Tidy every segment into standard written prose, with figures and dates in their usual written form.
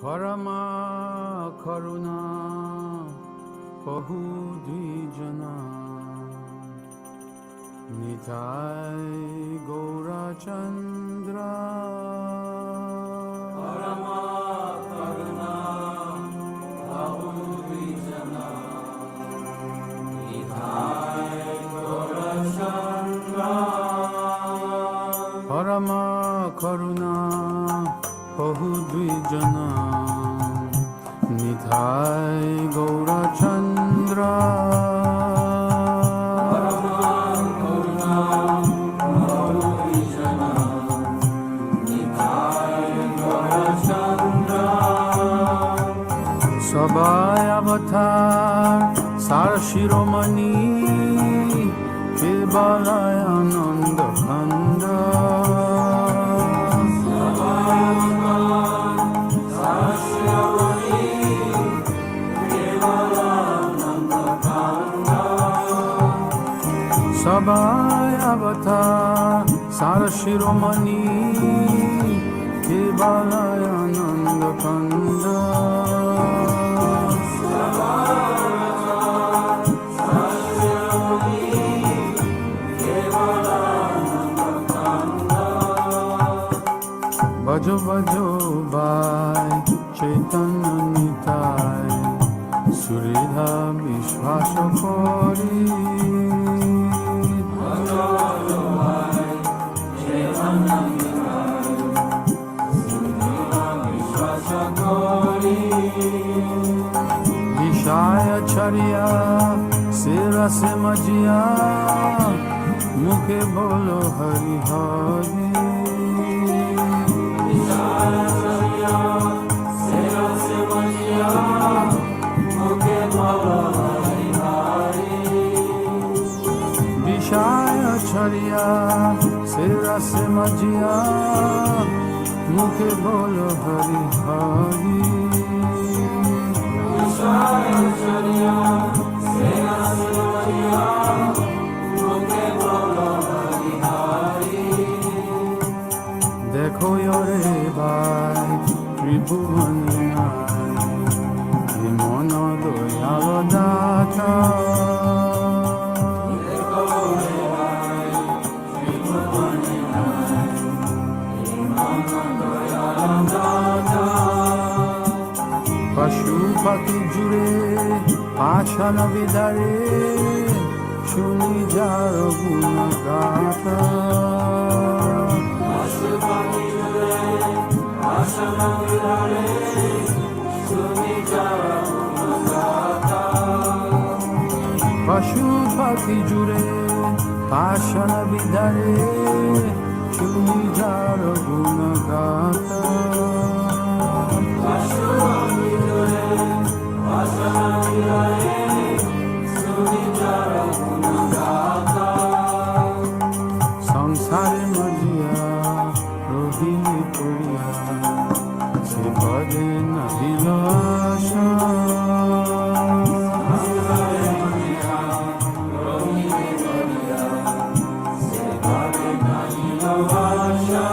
Parama Karuna Bahu Dvijana Nitai Gaura Chandra Parama Karuna Bahu Dvijana Nitai Gaura Chandra Parama Karuna Bahu Dvijana Nitai Gaura Chandra Sabai avatar Sar Shiromani Kebalaya Ananda Khanda Sabai avatar Sar Shiromani Kebalaya Ananda Khanda Bajo bajo bai Caitanya nitai Suridha vishvasa kori Bajo bajo bai Caitanya nitai Suridha vishvasa kori Vishaya charya Sera se majya Mukhe bolo hari hari Vishaya Charya Sera se majya Mukhe bolo hari hari Vishaya Charya Sera se majya Mukhe bolo hari hari Dekho yore bai Tribhuvani Mono doyalo data Pashupati jure Ashana vidare Shuni jaro guna gata Pashupati jure Ashana vidare Shuni jaro guna gata Pashupati jure Ashana vidare Shuni jaro guna gata Samsare majya rohini puriya se bade nahilo asha Samsare majya rohini puriya se bade nahilo asha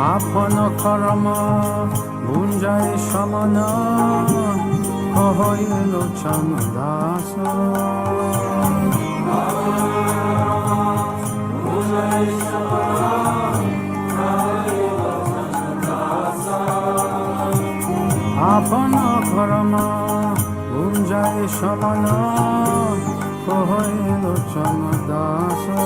Apana karama bunjai samana Kahoyelo chanadasa Apana karama bunjai samana Kahoyelo chanadasa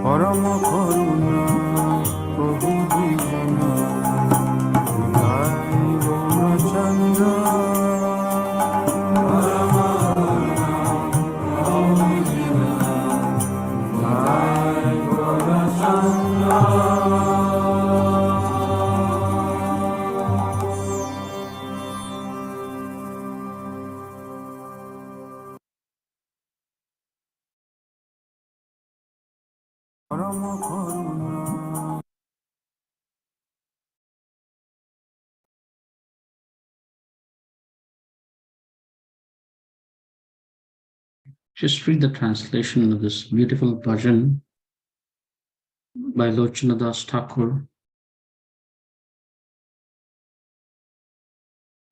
Parama karuna Bahu Dvijana Nitai Gaura Chandra Parama karuna Bahu Dvijana Nitai Gaura Chandra Just read the translation of this beautiful bhajan by Lochanadas Thakur.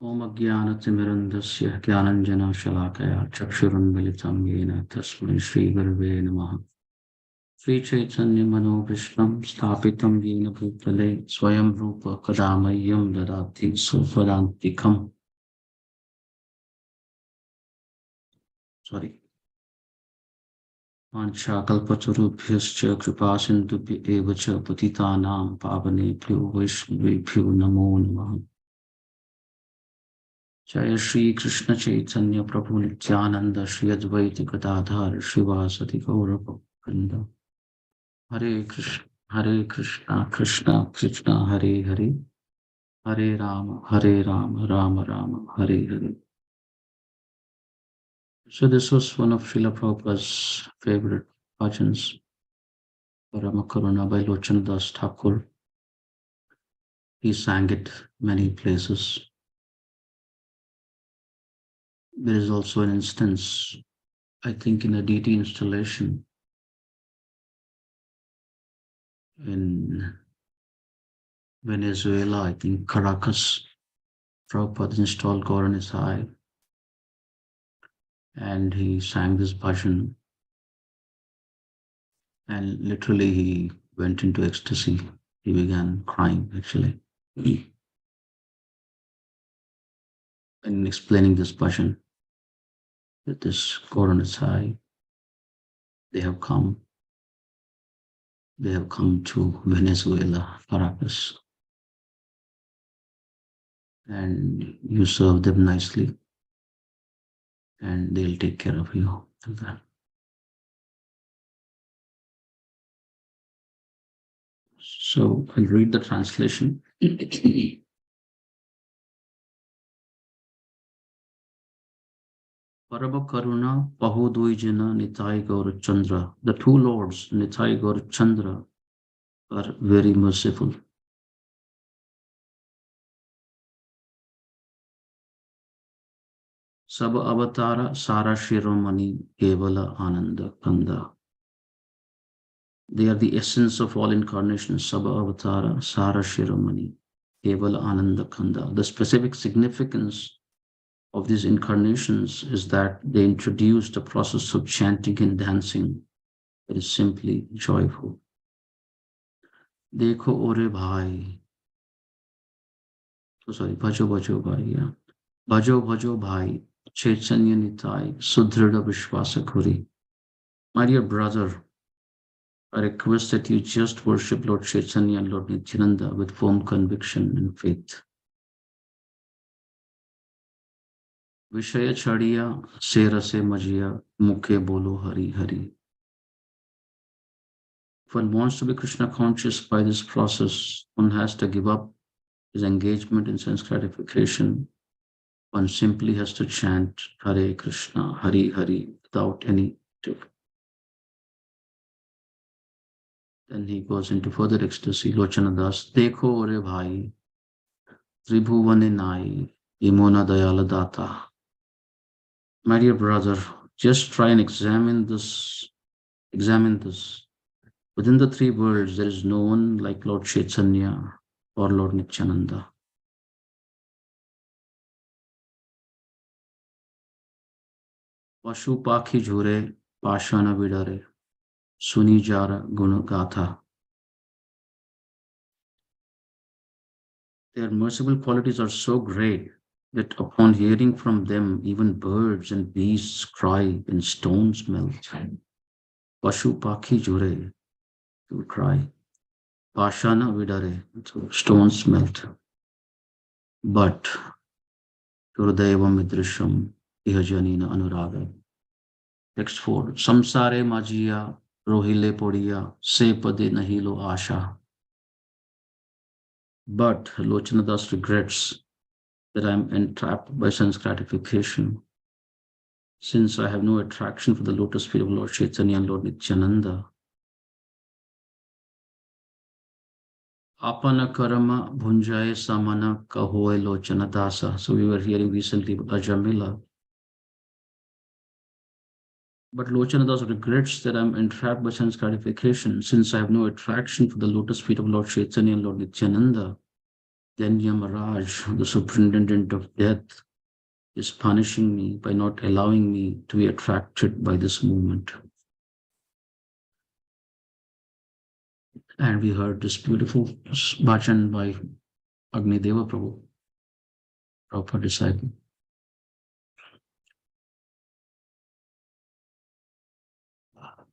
Om Ajnanatimirandasya Jnananjana Shalakaya Chakshurunmilitam Yena Tasmai Shri Gurave Namaha. Sri Chaitanya Manobhishram Sthapitam Yena Bhutale Swayam Rupa Kadamayam Dadati Supadantikam. Sorry. Panchakalpatarubhyascha Kripasindubhya Evacha Patitanam Pavanebhyo Vaishnavebhyo Namo Namaha. Jaya Shri Krishna Chaitanya Prabhu Nityananda Shri Advaita Gadadhar Shivasati Gaura Bhaktinda. Hare Krishna, Krishna Krishna, Hare Hare, Hare Rama, Rama Rama, Hare Hare. So this was one of Srila Prabhupada's favorite bhajans, Paramakaruna by Lochanadas Thakur. He sang it many places. There is also an instance, I think, in a deity installation in Venezuela, I think Caracas. Prabhupada installed Gaura in his eye and he sang this bhajan. And literally, he went into ecstasy. He began crying, actually. In explaining this bhajan, that this Gaura in his eye, they have come to Venezuela, Caracas, and you serve them nicely, and they'll take care of you. Like that. So I'll read the translation. Parama Karuna Pahodujana Nitai Gaura Chandra. The two lords, Nitai Gaura Chandra, are very merciful. Sab Avatara Sara Shiromani Kevala Ananda Kanda. They are the essence of all incarnations. Sab Avatara Sara Shiromani Kevala Ananda Kanda. The specific significance of these incarnations is that they introduce the process of chanting and dancing that is simply joyful. Dekho ore bhai. Oh, sorry, bhajo bhajo bhai, yeah. Bhajo bhajo bhai. Chaitanya Nitai, Sudhrida Vishwasa Kuri. My dear brother, I request that you just worship Lord Chaitanya and Lord Nityananda with firm conviction and faith. Vishaya Chadiya, Sera Se Majiya, Mukhe Bolo Hari Hari. If one wants to be Krishna conscious by this process, one has to give up his engagement in sense gratification. One simply has to chant Hare Krishna, Hari Hari without any tip. Then he goes into further ecstasy. Lochanadas, Dekho ore bhai, Tribhuvane nai, Imona Dayala Data. My dear brother, just try and examine this. Within the three worlds, there is no one like Lord Chaitanya or Lord Nityananda. Pashu Pakhi Jhure, Pashana Vidare, Suni Jara Gunagatha. Their merciful qualities are so great that upon hearing from them, even birds and beasts cry and stones melt. Pashu Pakhi Jhure, they would cry. Pashana Vidare, so stones melt. But Hrudayavam Midrisham Ihajanina Anuraga. Text 4. Samsare Majiya Rohile Podiya Se Pade Nahilo Asha. But Lochanadas regrets that I am entrapped by sense gratification. Since I have no attraction for the lotus feet of Lord Chaitanya and Lord Nityananda. Apana Karama Bhunjaye Samana Kahoe Lochanadasa. So we were hearing recently about Ajamila. But Lochana Das regrets that I'm entrapped by sense gratification, since I have no attraction for the lotus feet of Lord Chaitanya and Lord Nityananda. Then Yamaraj, the superintendent of death, is punishing me by not allowing me to be attracted by this movement. And we heard this beautiful bhajan by Agnideva Prabhu, Prabhupada disciple.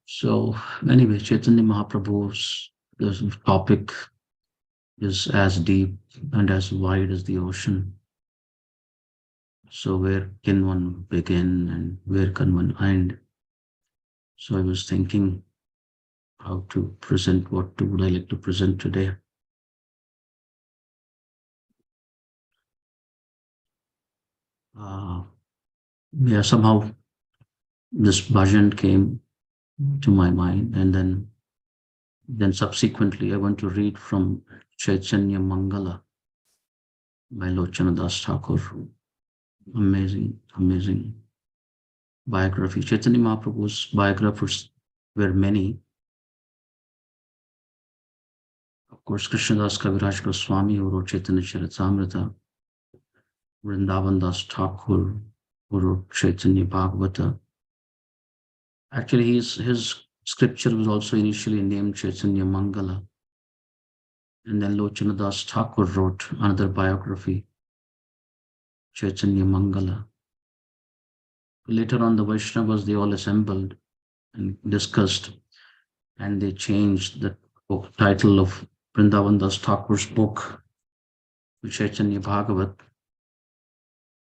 So anyway, Chaitanya Mahaprabhu's this topic is as deep and as wide as the ocean. So where can one begin and where can one end? So I was thinking how to present, would I like to present today. Yeah, somehow this bhajan came to my mind, and then subsequently I want to read from Chaitanya Mangala by Lochana Das Thakur. Amazing biography. Chaitanya Mahaprabhu's biographers were many. Of course, Krishnadas Kaviraj Goswami, who wrote Chaitanya Charitamrita, Vrindavan Das Thakur, who wrote Chaitanya Bhagavata. Actually, his scripture was also initially named Chaitanya Mangala. And then Lochana Das Thakur wrote another biography, Chaitanya Mangala. Later on, the Vaishnavas, they all assembled and discussed, and they changed the title of Vrindavan Das Thakur's book to Chaitanya Bhagavat,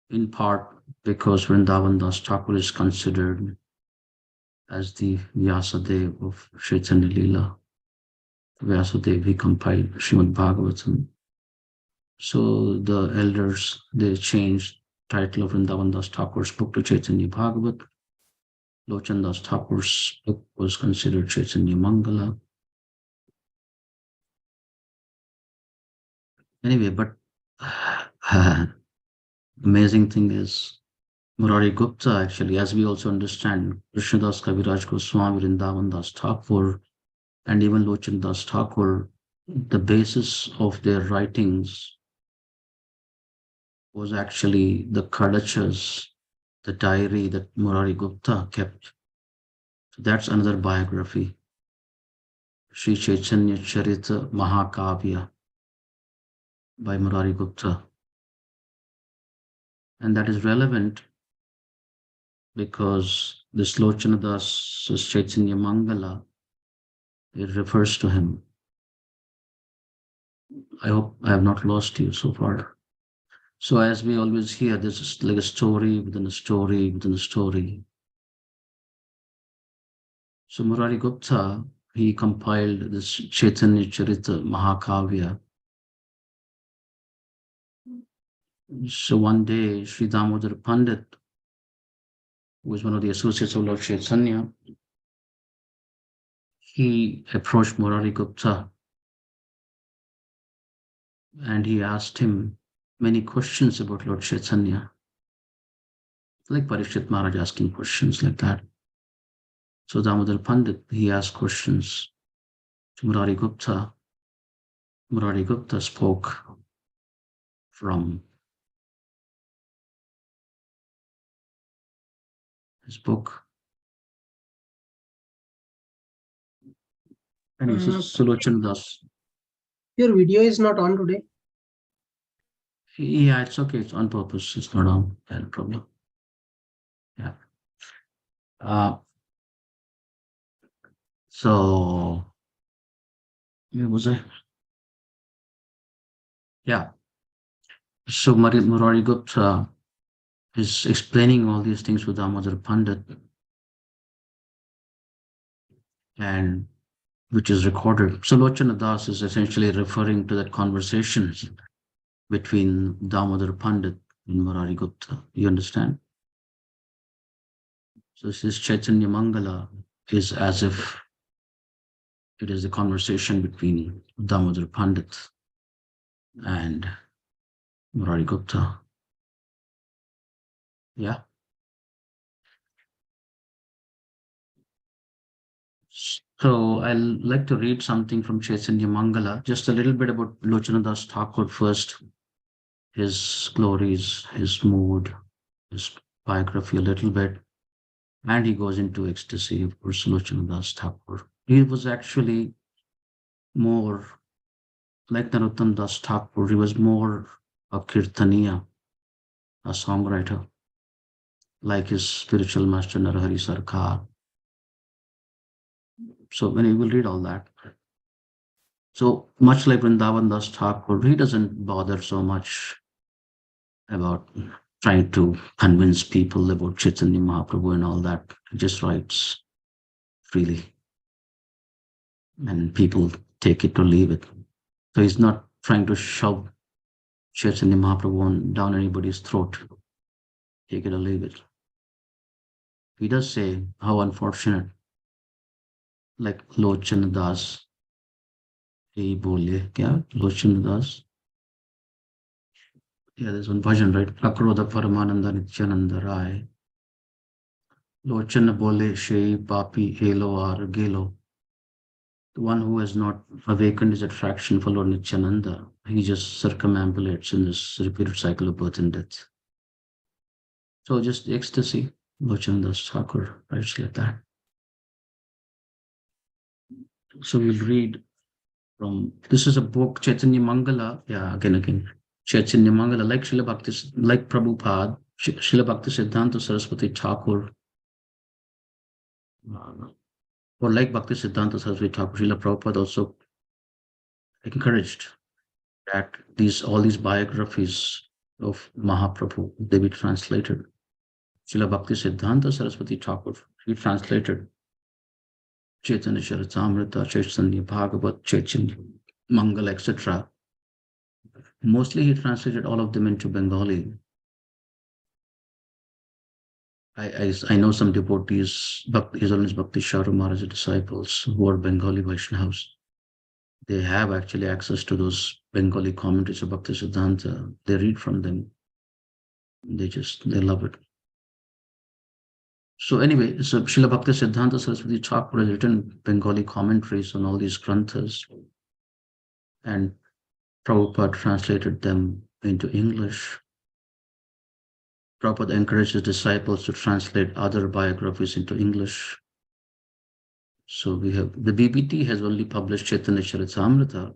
in part because Vrindavan Das Thakur is considered as the Vyasadeva of Chaitanya Leela. Vyasadeva, he compiled Srimad Bhagavatam. So the elders, they changed title of Vrindavan Das Thakur's book to Chaitanya Bhagavat. Lochana Das Thakur's book was considered Chaitanya Mangala. Anyway, but amazing thing is Murari Gupta, actually, as we also understand, Krishnadas Kaviraj Goswami, Vrindavan Das Thakur, and even Lochana Das Thakur, the basis of their writings was actually the Kadachas, the diary that Murari Gupta kept. So that's another biography. Sri Chaitanya Charita Mahakavya by Murari Gupta. And that is relevant because this Lochana Das Chaitanya Mangala, it refers to him. I hope I have not lost you so far. So as we always hear, this is like a story within a story within a story. So Murari Gupta, he compiled this Chaitanya Charita Mahakavya. So one day, Sri Damodar Pandit, who was one of the associates of Lord Chaitanya, he approached Murari Gupta and he asked him many questions about Lord Chaitanya, like Parikshit Maharaj asking questions like that. So Damodar Pandit, he asked questions to Murari Gupta. Murari Gupta spoke from his book. And he says, Sulochana Das. Your video is not on today. Yeah, it's okay. It's on purpose. It's not on. No problem. Yeah. So, where was I? Yeah. So Murari Gupta is explaining all these things with Damodar Pandit, and which is recorded. So Lochana Das is essentially referring to that conversation between Damodar Pandit and Murari Gupta. You understand? So this Chaitanya Mangala is as if it is a conversation between Damodar Pandit and Murari Gupta. Yeah. So I'll like to read something from Chaitanya Mangala, just a little bit about Lochanadas Thakur first, his glories, his mood, his biography a little bit, and he goes into ecstasy, of course, Lochanadas Thakur. He was actually more like Narottam Das Thakur, he was more a Kirtaniya, a songwriter, like his spiritual master Narahari Sarkar. So when you will read all that. So much like Vrindavan Das Thakur, he doesn't bother so much about trying to convince people about Chaitanya Mahaprabhu and all that. He just writes freely and people take it or leave it. So he's not trying to shove Chaitanya Mahaprabhu down anybody's throat. Take it or leave it. He does say how unfortunate, like Lochana Das, he बोले क्या Lochana Das. Yeah, there's one version, right? Akrodha Paramananda Nityananda Rai. Lochana bole Shei Papi Helo or Gelo. The one who has not awakened his attraction for Lord Nityananda, he just circumambulates in this repeated cycle of birth and death. So just ecstasy, Lochandas Thakur writes like that. So we'll read from, this is a book, Chaitanya Mangala. Yeah, again. Chaitanya Mangala, like Srila Bhakti, like Prabhupada, Srila Bhakti Siddhanta Saraswati Thakur, or like Bhakti Siddhanta Saraswati Thakur, Srila Prabhupada also encouraged that all these biographies of Mahaprabhu, they be translated. Srila Bhakti Siddhanta Saraswati Thakur, he translated Chaitanya Charitamrita, Chaitanya Bhagavat, Chaitanya Mangala, etc. Mostly he translated all of them into Bengali. I know some devotees, His Holiness Bhakti Sharu Maharaj's disciples who are Bengali Vaishnavas. They have actually access to those Bengali commentaries of Bhakti Siddhanta. They read from them. They love it. So anyway, so Srila Bhakti Siddhanta Saraswati Thakur has written Bengali commentaries on all these granthas, and Prabhupada translated them into English. Prabhupada encouraged his disciples to translate other biographies into English. So we have, the BBT has only published Chaitanya Charitamrita,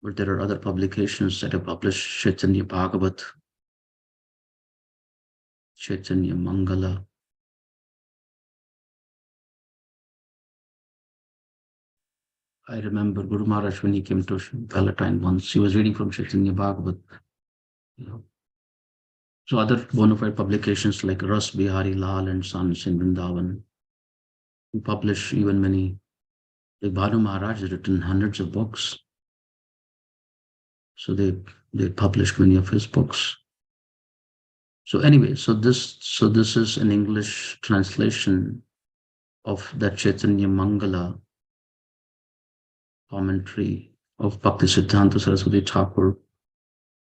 but there are other publications that have published Chaitanya Bhagavat, Chaitanya Mangala. I remember Guru Maharaj when he came to Palatine once, he was reading from Chaitanya Bhagavat. So other bona fide publications like Ras Bihari Lal and Sons in Vrindavan, who publish even many, like Bhanu Maharaj has written hundreds of books. So they published many of his books. So anyway, so this is an English translation of that Chaitanya Mangala commentary of Bhakti Siddhanta Saraswati Thakur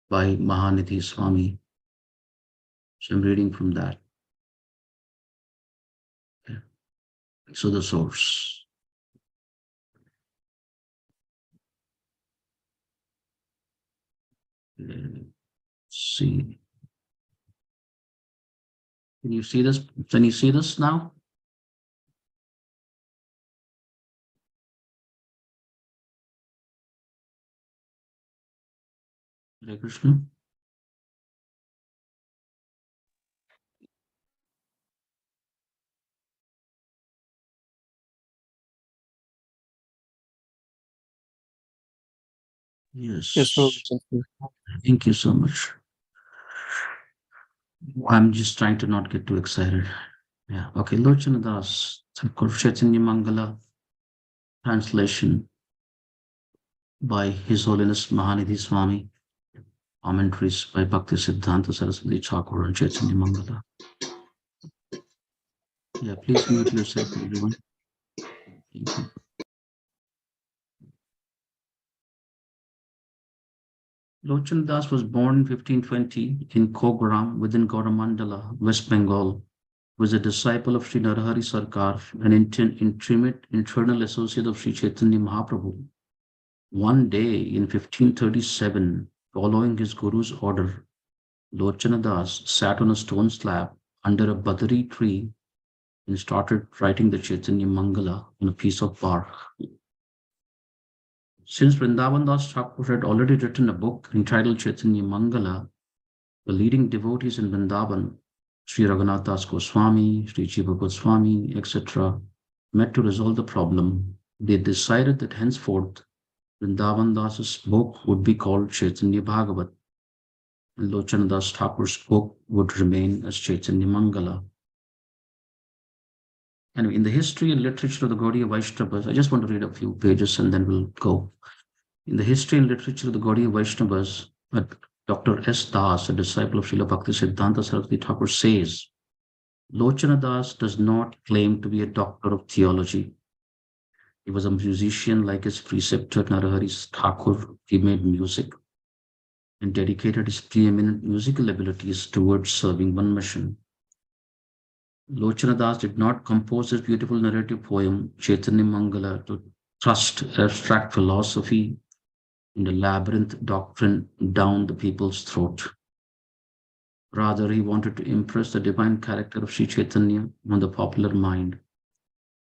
by Mahanidhi Swami. So I'm reading from that. Okay. So the source. Let's see. Can you see this? Can you see this now? Hare Krishna. Yes, Yes. Thank you so much. I'm just trying to not get too excited. Yeah. Okay. Lochana Das, Chaitanya Mangala translation by His Holiness Mahanidhi Swami. Commentaries by Bhakti Siddhanta Saraswati Thakur and Chaitanya Mangala. Yeah, please mute yourself, everyone. Thank you. Lochan Das was born in 1520 in Kogram within Gaura Mandala, West Bengal. was a disciple of Sri Narahari Sarkar, an intimate internal associate of Sri Chaitanya Mahaprabhu. One day in 1537, following his guru's order, Lochana Das sat on a stone slab under a badari tree and started writing the Chaitanya Mangala on a piece of bark. Since Vrindavan Das Thakur had already written a book entitled Chaitanya Mangala, the leading devotees in Vrindavan, Sri Raghunath Das Goswami, Sri Jiva Goswami, etc., met to resolve the problem. They decided that henceforth Vrindavan Das's book would be called Chaitanya Bhagavat, and Lochana Das Thakur's book would remain as Chaitanya Mangala. And in the history and literature of the Gaudiya Vaishnavas, I just want to read a few pages and then we'll go. In the history and literature of the Gaudiya Vaishnavas, Dr. S. Das, a disciple of Srila Bhakti Siddhanta Saraswati Thakur, says, Lochana Das does not claim to be a doctor of theology. He was a musician like his preceptor Narahari Thakur. He made music and dedicated his preeminent musical abilities towards serving one mission. Lochana Das did not compose his beautiful narrative poem, Chaitanya Mangala, to thrust abstract philosophy and a labyrinth doctrine down the people's throat. Rather, he wanted to impress the divine character of Sri Chaitanya on the popular mind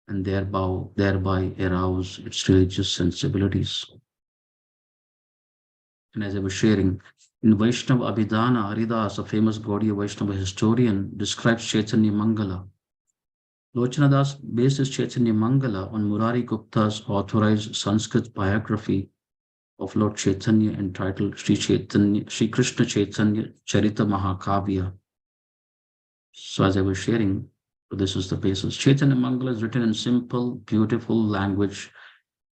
and thereby arouse its religious sensibilities. And as I was sharing, in Vaishnava Abhidhana, Haridas, a famous Gaudiya Vaishnava historian, describes Chaitanya Mangala. Lochana Das based his Chaitanya Mangala on Murari Gupta's authorized Sanskrit biography of Lord Chaitanya entitled Sri Krishna Chaitanya Charita Mahakavya. So as I was sharing, this is the basis. Chaitanya Mangala is written in simple, beautiful language,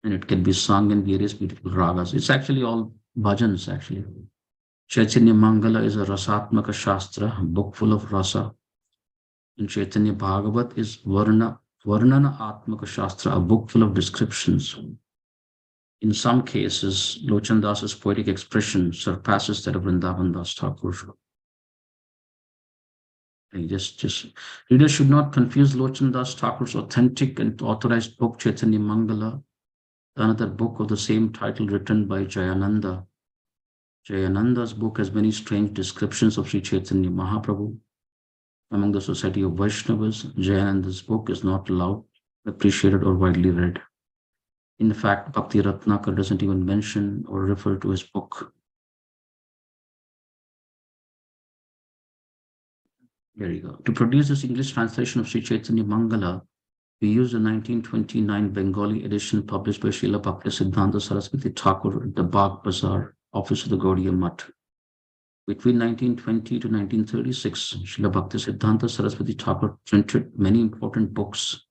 and it can be sung in various beautiful ragas. It's actually all bhajans, actually. Chaitanya Mangala is a Rasatmaka Shastra, a book full of rasa. And Chaitanya Bhagavat is Varnana Atmaka Shastra, a book full of descriptions. In some cases, Lochana Das's poetic expression surpasses that of Vrindavan Das Thakur. Readers should not confuse Lochana Das Thakur's authentic and authorized book Chaitanya Mangala, another book of the same title written by Jayananda. Jayananda's book has many strange descriptions of Sri Chaitanya Mahaprabhu. Among the Society of Vaishnavas, Jayananda's book is not loved, appreciated, or widely read. In fact, Bhakti Ratnakar doesn't even mention or refer to his book. Here you go. To produce this English translation of Sri Chaitanya Mangala, we used a 1929 Bengali edition published by Srila Bhakti Siddhanta Saraswati Thakur at the Bagh Bazaar, office of the Gaudiya Mutt. Between 1920 to 1936, Srila Bhakti Siddhanta Saraswati Thakur printed many important books,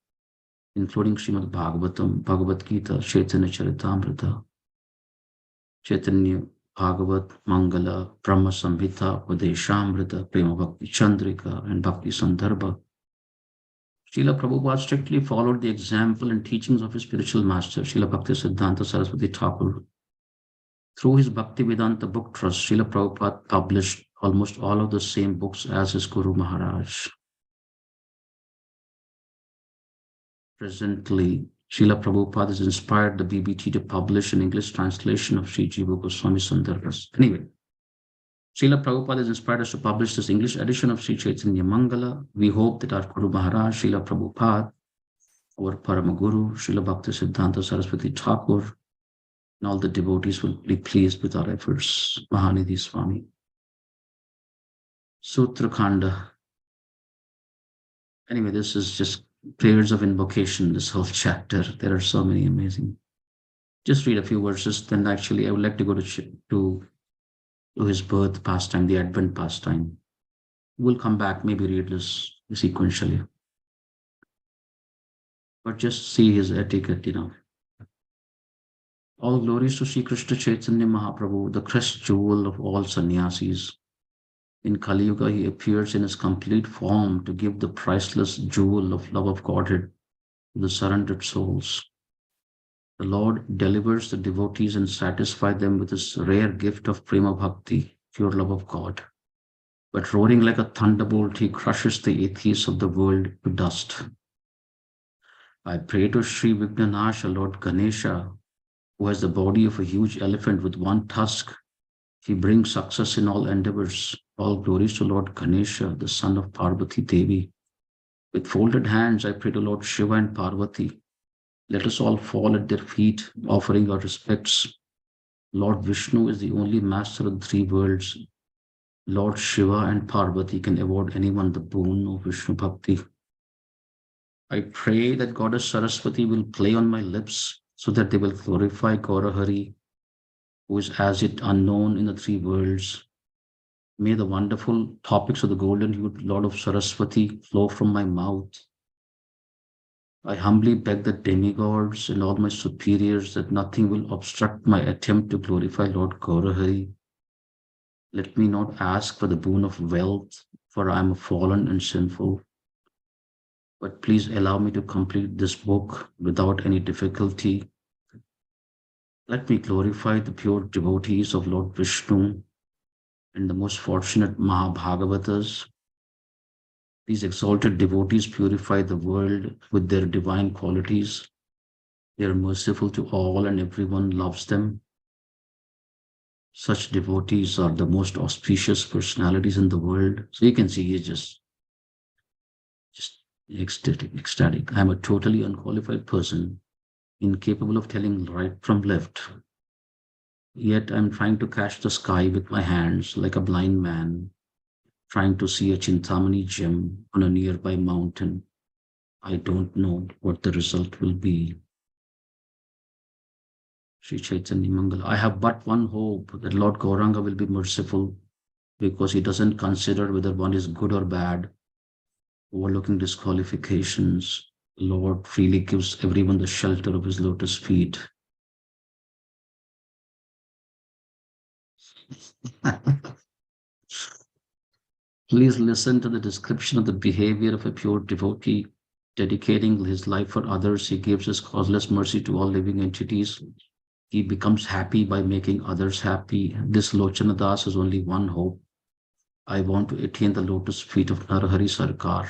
including Srimad Bhagavatam, Bhagavad Gita, Chaitanya Charitamrita, Chaitanya Bhagavat, Mangala, Brahma Samhita, Vadeshamrita, Prema Bhakti Chandrika, and Bhakti Sandarbha. Srila Prabhupada strictly followed the example and teachings of his spiritual master, Srila Bhakti Siddhanta Saraswati Thakur. Through his Bhaktivedanta book trust, Srila Prabhupada published almost all of the same books as his Guru Maharaj. Presently, Srila Prabhupada has inspired the BBT to publish an English translation of Sri Jiva Goswami Sundarbhas. Anyway, Srila Prabhupada has inspired us to publish this English edition of Sri Chaitanya Mangala. We hope that our Guru Maharaj, Srila Prabhupada, our Paramaguru, Srila Bhakti Siddhanta Saraswati Thakur, and all the devotees will be pleased with our efforts. Mahanidhi Swami. Sutra Khanda. Anyway, this is just prayers of invocation, this whole chapter. There are so many amazing. Just read a few verses, then actually I would like to go to his birth pastime, the Advent pastime. We'll come back, maybe read this sequentially. But just see his etiquette, All glories to Sri Krishna Chaitanya Mahaprabhu, the crest jewel of all sannyasis. In Kali Yuga, he appears in his complete form to give the priceless jewel of love of Godhead to the surrendered souls. The Lord delivers the devotees and satisfies them with his rare gift of prema bhakti, pure love of God. but roaring like a thunderbolt, he crushes the atheists of the world to dust. I pray to Sri Vignanasha, Lord Ganesha, who has the body of a huge elephant with one tusk. He brings success in all endeavors. All glories to Lord Ganesha, the son of Parvati Devi. With folded hands, I pray to Lord Shiva and Parvati. Let us all fall at their feet, offering our respects. Lord Vishnu is the only master of the three worlds. Lord Shiva and Parvati can award anyone the boon of Vishnu Bhakti. I pray that Goddess Saraswati will play on my lips so that they will glorify Gaura Hari, who is as yet unknown in the three worlds. May the wonderful topics of the golden hued Lord of Saraswati flow from my mouth. I humbly beg the demigods and all my superiors that nothing will obstruct my attempt to glorify Lord Gaura Hari. Let me not ask for the boon of wealth, for I am fallen and sinful. But please allow me to complete this book without any difficulty. Let me glorify the pure devotees of Lord Vishnu and the most fortunate Mahabhagavatas. These exalted devotees purify the world with their divine qualities. They are merciful to all and everyone loves them. Such devotees are the most auspicious personalities in the world. So you can see he's just ecstatic. I'm a totally unqualified person, incapable of telling right from left. Yet I'm trying to catch the sky with my hands like a blind man, trying to see a Chintamani gem on a nearby mountain. I don't know what the result will be. Sri Chaitanya Mangala. I have but one hope that Lord Gauranga will be merciful because he doesn't consider whether one is good or bad, overlooking disqualifications. The Lord freely gives everyone the shelter of his lotus feet. Please listen to the description of the behavior of a pure devotee, dedicating his life for others. He gives his causeless mercy to all living entities. He becomes happy by making others happy. This Lochana Das has only one hope. I want to attain the lotus feet of Narahari Sarkar,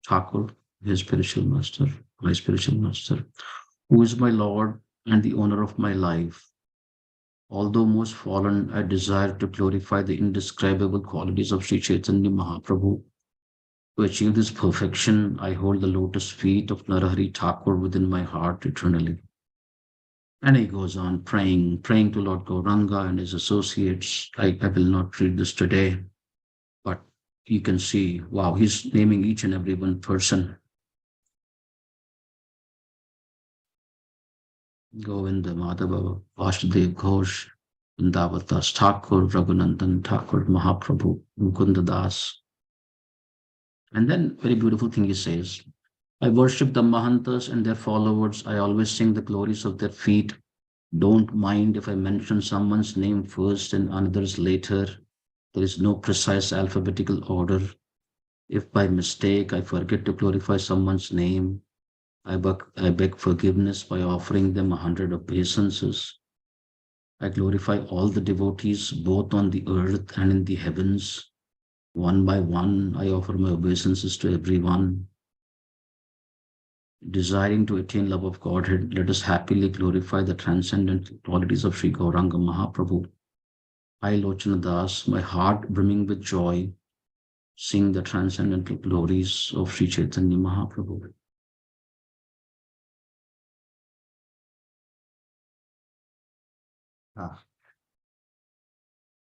Thakur, his spiritual master, my spiritual master, who is my Lord and the owner of my life. Although most fallen, I desire to glorify the indescribable qualities of Sri Chaitanya Mahaprabhu. To achieve this perfection, I hold the lotus feet of Narahari Thakur within my heart eternally. And he goes on praying to Lord Gauranga and his associates. I will not read this today, but you can see, wow, he's naming each and every one person. Govinda Madhava, Vasudev Ghosh, Vrindavat Thakur, Raghunandan Thakur, Mahaprabhu, Mukunda Das. And then very beautiful thing he says, I worship the Mahantas and their followers. I always sing the glories of their feet. Don't mind if I mention someone's name first and another's later. There is no precise alphabetical order. If by mistake I forget to glorify someone's name, I beg forgiveness by offering them 100 obeisances. I glorify all the devotees, both on the earth and in the heavens. One by one, I offer my obeisances to everyone. Desiring to attain love of Godhead, let us happily glorify the transcendental qualities of Sri Gauranga Mahaprabhu. I, Lochana Das, my heart brimming with joy, sing the transcendental glories of Sri Chaitanya Mahaprabhu.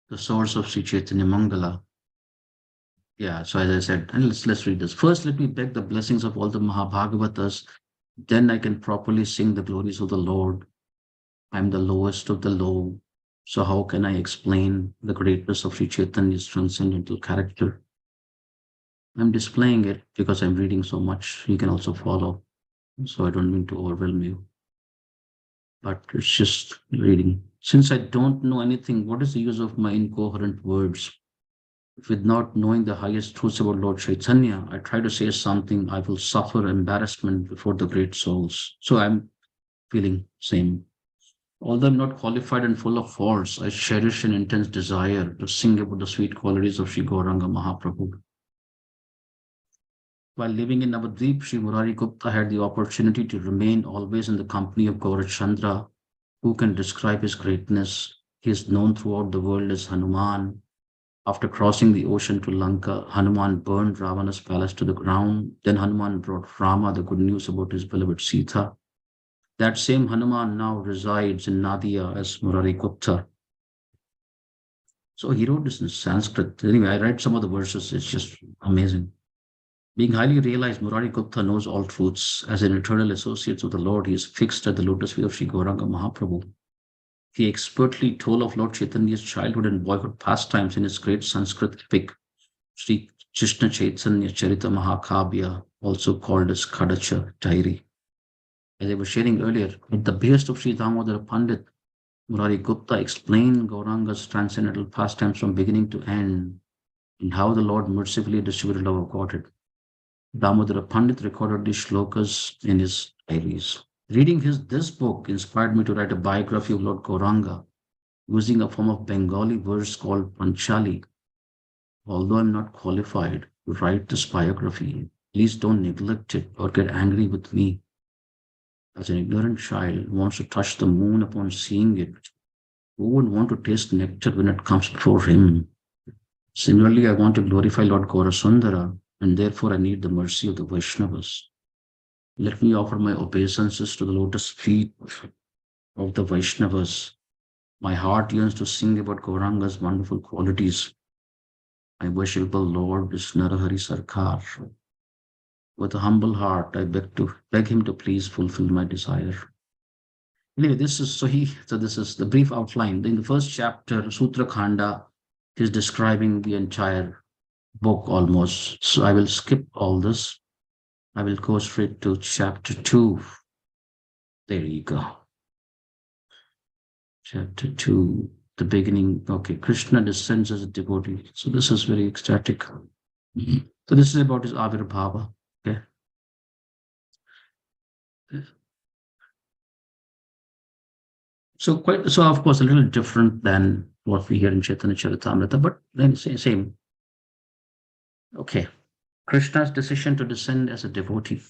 The source of Sri Chaitanya Mangala. Yeah, so as I said, and let's read this. First, let me beg the blessings of all the Mahabhagavatas. Then I can properly sing the glories of the Lord. I'm the lowest of the low. So how can I explain the greatness of Sri Chaitanya's transcendental character? I'm displaying it because I'm reading so much. You can also follow. So I don't mean to overwhelm you. But it's just reading. Since I don't know anything, what is the use of my incoherent words? With not knowing the highest truths about Lord Chaitanya, I try to say something, I will suffer embarrassment before the great souls. So I'm feeling same. Although I'm not qualified and full of faults, I cherish an intense desire to sing about the sweet qualities of Sri Gauranga Mahaprabhu. While living in Navadvip, Sri Murari Gupta had the opportunity to remain always in the company of Gaurachandra. Who can describe his greatness? He is known throughout the world as Hanuman. After crossing the ocean to Lanka, Hanuman burned Ravana's palace to the ground. Then Hanuman brought Rama the good news about his beloved Sita. That same Hanuman now resides in Nadia as Murari Gupta. So he wrote this in Sanskrit. Anyway, I read some of the verses. It's just amazing. Being highly realized, Murari Gupta knows all truths. As an eternal associate of the Lord, he is fixed at the lotus feet of Sri Gauranga Mahaprabhu. He expertly told of Lord Chaitanya's childhood and boyhood pastimes in his great Sanskrit epic, Sri Krishna Chaitanya Charita Mahakabya, also called as Kadacha Diary. As I was sharing earlier, at the behest of Sri Damodara Pandit, Murari Gupta explained Gauranga's transcendental pastimes from beginning to end and how the Lord mercifully distributed love of Godhead. Damodara Pandit recorded these shlokas in his diaries. Reading this book inspired me to write a biography of Lord Gauranga using a form of Bengali verse called Panchali. Although I'm not qualified to write this biography, please don't neglect it or get angry with me. As an ignorant child who wants to touch the moon upon seeing it, who would want to taste nectar when it comes before him? Similarly, I want to glorify Lord Gaurasundara, and therefore I need the mercy of the Vaishnavas. Let me offer my obeisances to the lotus feet of the Vaishnavas. My heart yearns to sing about Gauranga's wonderful qualities. My worshipful Lord is Narahari Sarkar. With a humble heart, I beg him to please fulfill my desire. Anyway, this is the brief outline. In the first chapter, Sutra Khanda is describing the entire book almost. So I will skip all this. I will go straight to chapter 2. There you go. Chapter 2, the beginning. Okay, Krishna descends as a devotee. So this is very ecstatic. So this is about his Avirbhava. Okay. So of course a little different than what we hear in Chaitanya Charitamrita, but then same. Okay. Krishna's decision to descend as a devotee.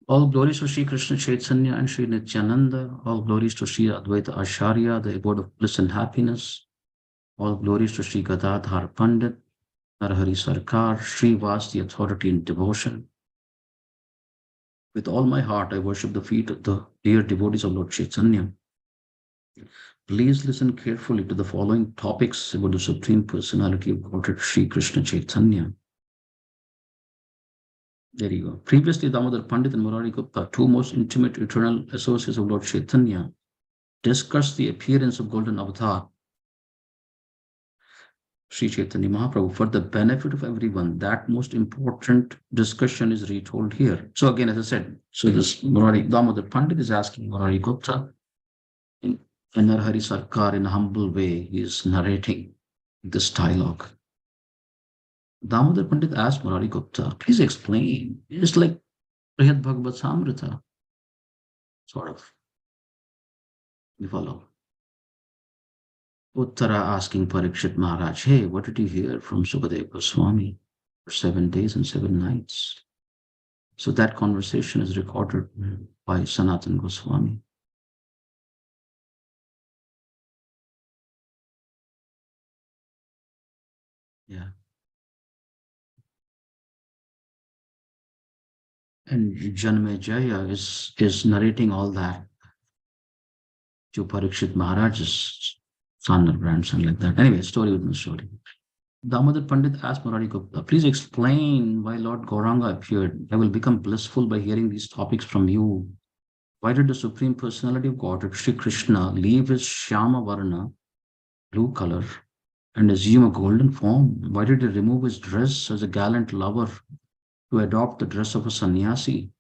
All glories to Sri Krishna Chaitanya and Sri Nityananda. All glories to Sri Advaita Acharya, the abode of bliss and happiness. All glories to Sri Gadadhar Pandit, Narahari Sarkar, Sri Vas, the authority in devotion. With all my heart, I worship the feet of the dear devotees of Lord Chaitanya. Please listen carefully to the following topics about the Supreme Personality of Godhead, Sri Krishna Chaitanya. There you go. Previously, Damodar Pandit and Murari Gupta, two most intimate eternal associates of Lord Chaitanya, discussed the appearance of Golden Avatar, Sri Chaitanya Mahaprabhu, for the benefit of everyone. That most important discussion is retold here. So again, as I said, so this Damodar Pandit is asking Murari Gupta, in Narahari Sarkar, in a humble way, he is narrating this dialogue. Damodar Pandit asked Murari Gupta, please explain. It's like Brihad Bhagavad Samrita, sort of. You follow? Uttara asking Parikshit Maharaj, hey, what did you hear from Sukadeva Goswami for 7 days and 7 nights? So that conversation is recorded by Sanatan Goswami. Yeah. And Janmejaya is narrating all that to Parikshit Maharaj's son or grandson, like that. Anyway, story within story. Damodar Pandit asked Murari Gupta, please explain why Lord Gauranga appeared. I will become blissful by hearing these topics from you. Why did the Supreme Personality of Godhead, Sri Krishna, leave his Shyama Varna, blue color, and assume a golden form? Why did he remove his dress as a gallant lover to adopt the dress of a sannyasi?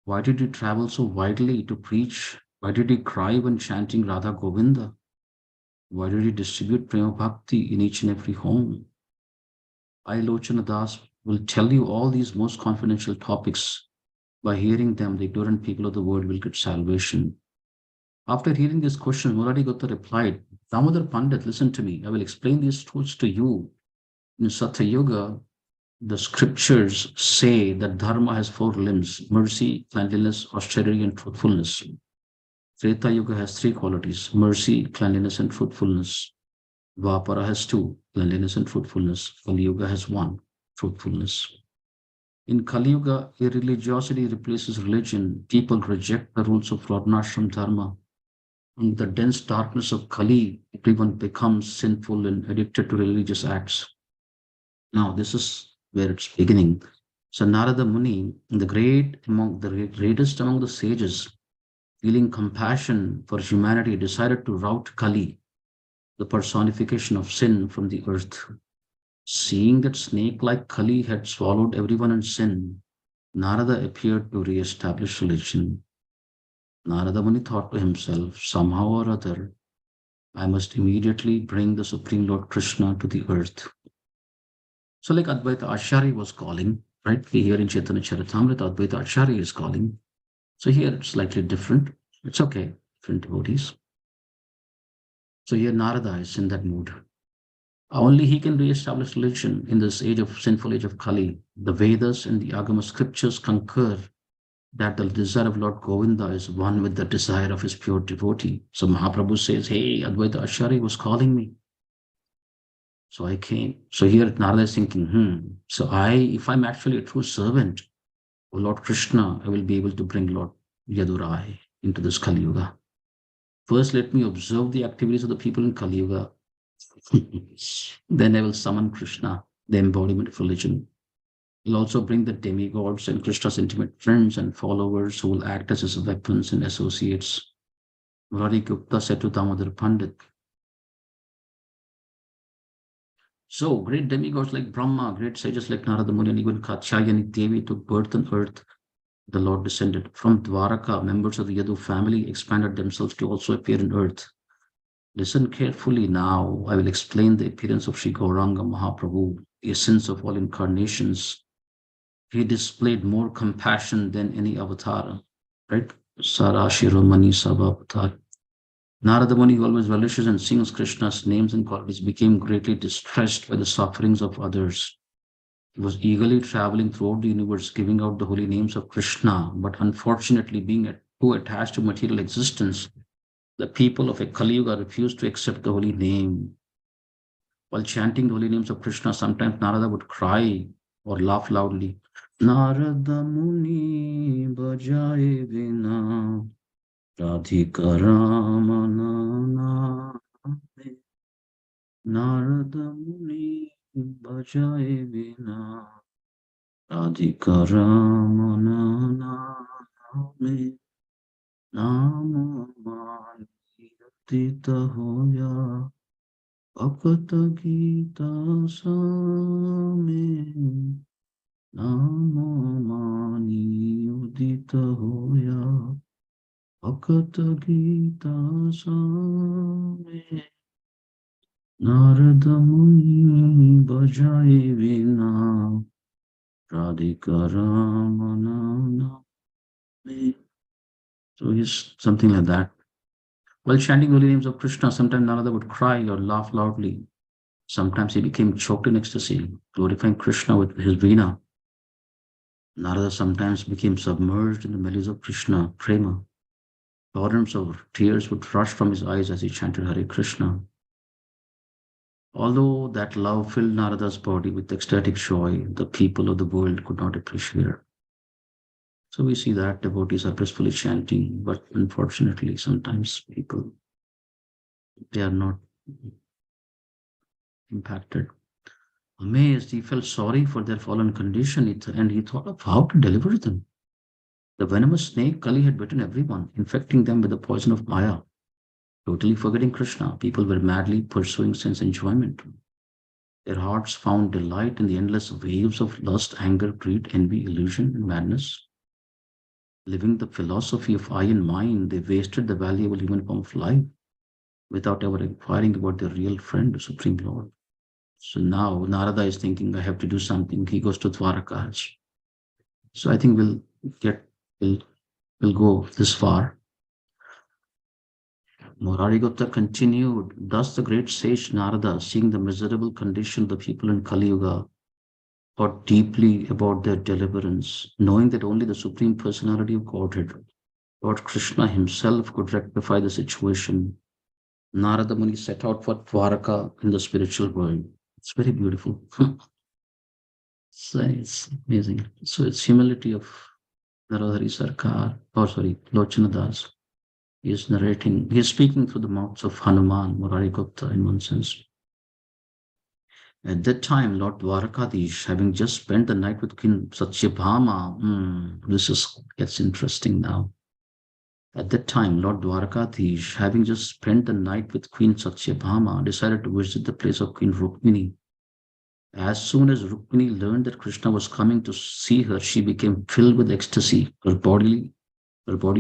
Why did he travel so widely to preach? Why did he cry when chanting Radha Govinda? Why did he distribute Prema Bhakti in each and every home? I, Lochana Das, will tell you all these most confidential topics. By hearing them, the ignorant people of the world will get salvation. After hearing this question, Murari Gupta replied, Damodar Pandit, listen to me. I will explain these truths to you. In Satya Yuga, the scriptures say that dharma has four limbs: mercy, cleanliness, austerity, and truthfulness. Treta Yuga has three qualities: mercy, cleanliness, and truthfulness. Dwapara has two: cleanliness and truthfulness. Kali Yuga has one: truthfulness. In Kali Yuga, irreligiosity replaces religion. People reject the rules of Varnashram Dharma. In the dense darkness of Kali, everyone becomes sinful and addicted to religious acts. Now, this is where it's beginning. So, Narada Muni, the greatest among the sages, feeling compassion for humanity, decided to rout Kali, the personification of sin, from the earth. Seeing that snake like Kali had swallowed everyone in sin, Narada appeared to re-establish religion. Narada Muni thought to himself, somehow or other, I must immediately bring the Supreme Lord Krishna to the earth. So, like Advaita Acharya was calling, right? Here in Chaitanya Charitamrita, Advaita Acharya is calling. So, here it's slightly different. It's okay, different devotees. So, here Narada is in that mood. Only he can re-establish religion in this age of sinful age of Kali. The Vedas and the Agama scriptures concur that the desire of Lord Govinda is one with the desire of his pure devotee. So Mahaprabhu says, hey, Advaita Acharya was calling me. So I came. So here Narada is thinking, so if I'm actually a true servant of Lord Krishna, I will be able to bring Lord Yadurai into this Kali Yuga. First, let me observe the activities of the people in Kali Yuga. Then I will summon Krishna, the embodiment of religion. He'll also bring the demigods and Krishna's intimate friends and followers who will act as his weapons and associates. Murari Gupta said to Damodar Pandit, so great demigods like Brahma, great sages like Narada Muni, and even Katyayani Devi took birth on earth. The Lord descended. From Dwaraka, members of the Yadu family expanded themselves to also appear on earth. Listen carefully now. I will explain the appearance of Sri Gauranga Mahaprabhu, the essence of all incarnations. He displayed more compassion than any avatar, right? Sara Shiromani Sabha. Narada Muni, who always relishes and sings Krishna's names and qualities, became greatly distressed by the sufferings of others. He was eagerly traveling throughout the universe, giving out the holy names of Krishna, but unfortunately, being too attached to material existence, the people of a Kali Yuga refused to accept the holy name. While chanting the holy names of Krishna, sometimes Narada would cry or laugh loudly. Narada Muni Bajaye Vina Radhika Ramana Narada Muni Bajaye Vina Radhika Ramana Nama Mani Tita Hoya Akata Gita Same Nama Mani Udita Hoya Akata Gita Same Narada Muni Bhajaye Vina Radhika Ramana Name. So it's something like that. While chanting holy names of Krishna, sometimes Narada would cry or laugh loudly. Sometimes he became choked in ecstasy, glorifying Krishna with his veena. Narada sometimes became submerged in the melodies of Krishna, prema. Torrents of tears would rush from his eyes as he chanted Hare Krishna. Although that love filled Narada's body with ecstatic joy, the people of the world could not appreciate. So we see that devotees are blissfully chanting, but unfortunately, sometimes people, they are not impacted. Amazed, he felt sorry for their fallen condition and he thought of how to deliver them. The venomous snake Kali had bitten everyone, infecting them with the poison of Maya. Totally forgetting Krishna, people were madly pursuing sense enjoyment. Their hearts found delight in the endless waves of lust, anger, greed, envy, illusion, and madness. Living the philosophy of I and mine, they wasted the valuable human form of life without ever inquiring about their real friend, the Supreme Lord. So now Narada is thinking, I have to do something. He goes to Dwaraka. So I think we'll get we'll go this far. Murari Gupta continued, thus the great sage Narada, seeing the miserable condition of the people in Kali Yuga, thought deeply about their deliverance, knowing that only the Supreme Personality of Godhead, Lord Krishna himself, could rectify the situation. Narada Muni set out for Dwaraka in the spiritual world. It's very beautiful. So it's amazing. So it's humility of Narodhari Sarkar, or sorry, Lochana Das. He is narrating, he is speaking through the mouths of Hanuman, Murari Gupta in one sense. At that time, Lord Dwarakadish, having just spent the night with King Satyabhama, gets interesting now. At that time, Lord Dwarakadish, having just spent the night with Queen Satyabhama, decided to visit the place of Queen Rukmini. As soon as Rukmini learned that Krishna was coming to see her, she became filled with ecstasy. Her body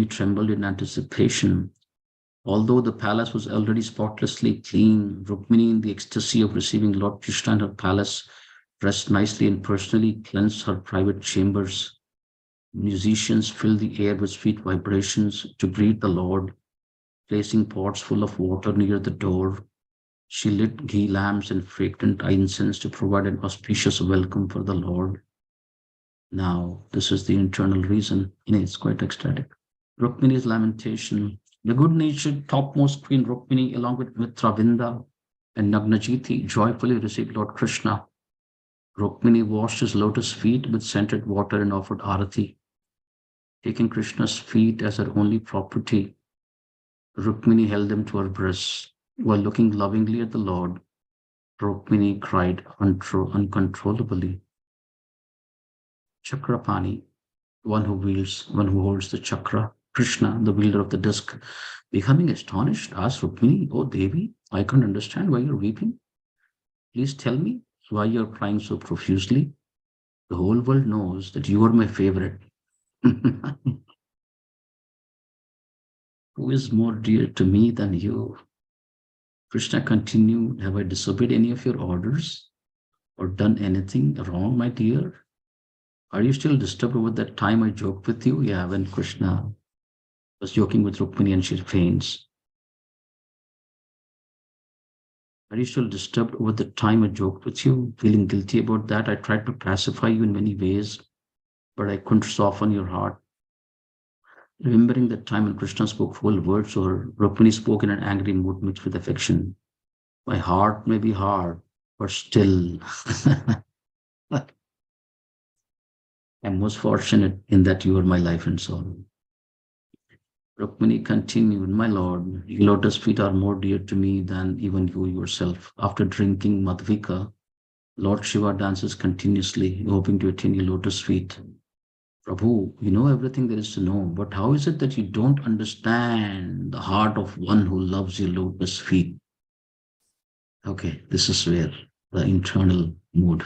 trembled in anticipation. Although the palace was already spotlessly clean, Rukmini, in the ecstasy of receiving Lord Krishna in her palace, dressed nicely and personally cleansed her private chambers. Musicians filled the air with sweet vibrations to greet the Lord, placing pots full of water near the door. She lit ghee lamps and fragrant incense to provide an auspicious welcome for the Lord. Now, this is the internal reason. It's quite ecstatic. Rukmini's lamentation. The good-natured topmost queen Rukmini, along with Mitravinda and Nagnajiti, joyfully received Lord Krishna. Rukmini washed his lotus feet with scented water and offered arati. Taking Krishna's feet as her only property, Rukmini held them to her breast. While looking lovingly at the Lord, Rukmini cried uncontrollably. Chakrapani, one who holds the chakra, Krishna, the wielder of the disc, becoming astonished, asked Rukmini, "Oh Devi, I can't understand why you're weeping. Please tell me why you're crying so profusely. The whole world knows that you are my favorite." Who is more dear to me than you? Krishna continued, have I disobeyed any of your orders or done anything wrong, my dear? Are you still disturbed over that time I joked with you? Yeah, when Krishna was joking with Rukmini and she faints. Are you still disturbed over the time I joked with you? Feeling guilty about that? I tried to pacify you in many ways, but I couldn't soften your heart. Remembering that time when Krishna spoke full words or Rukmini spoke in an angry mood mixed with affection. My heart may be hard, but still, I'm most fortunate in that you are my life and soul. Rukmini continued, my lord, your lotus feet are more dear to me than even you yourself. After drinking Madhvika, Lord Shiva dances continuously, hoping to attain your lotus feet. Prabhu, you know everything there is to know, but how is it that you don't understand the heart of one who loves your lotus feet? Okay, this is where the internal mood.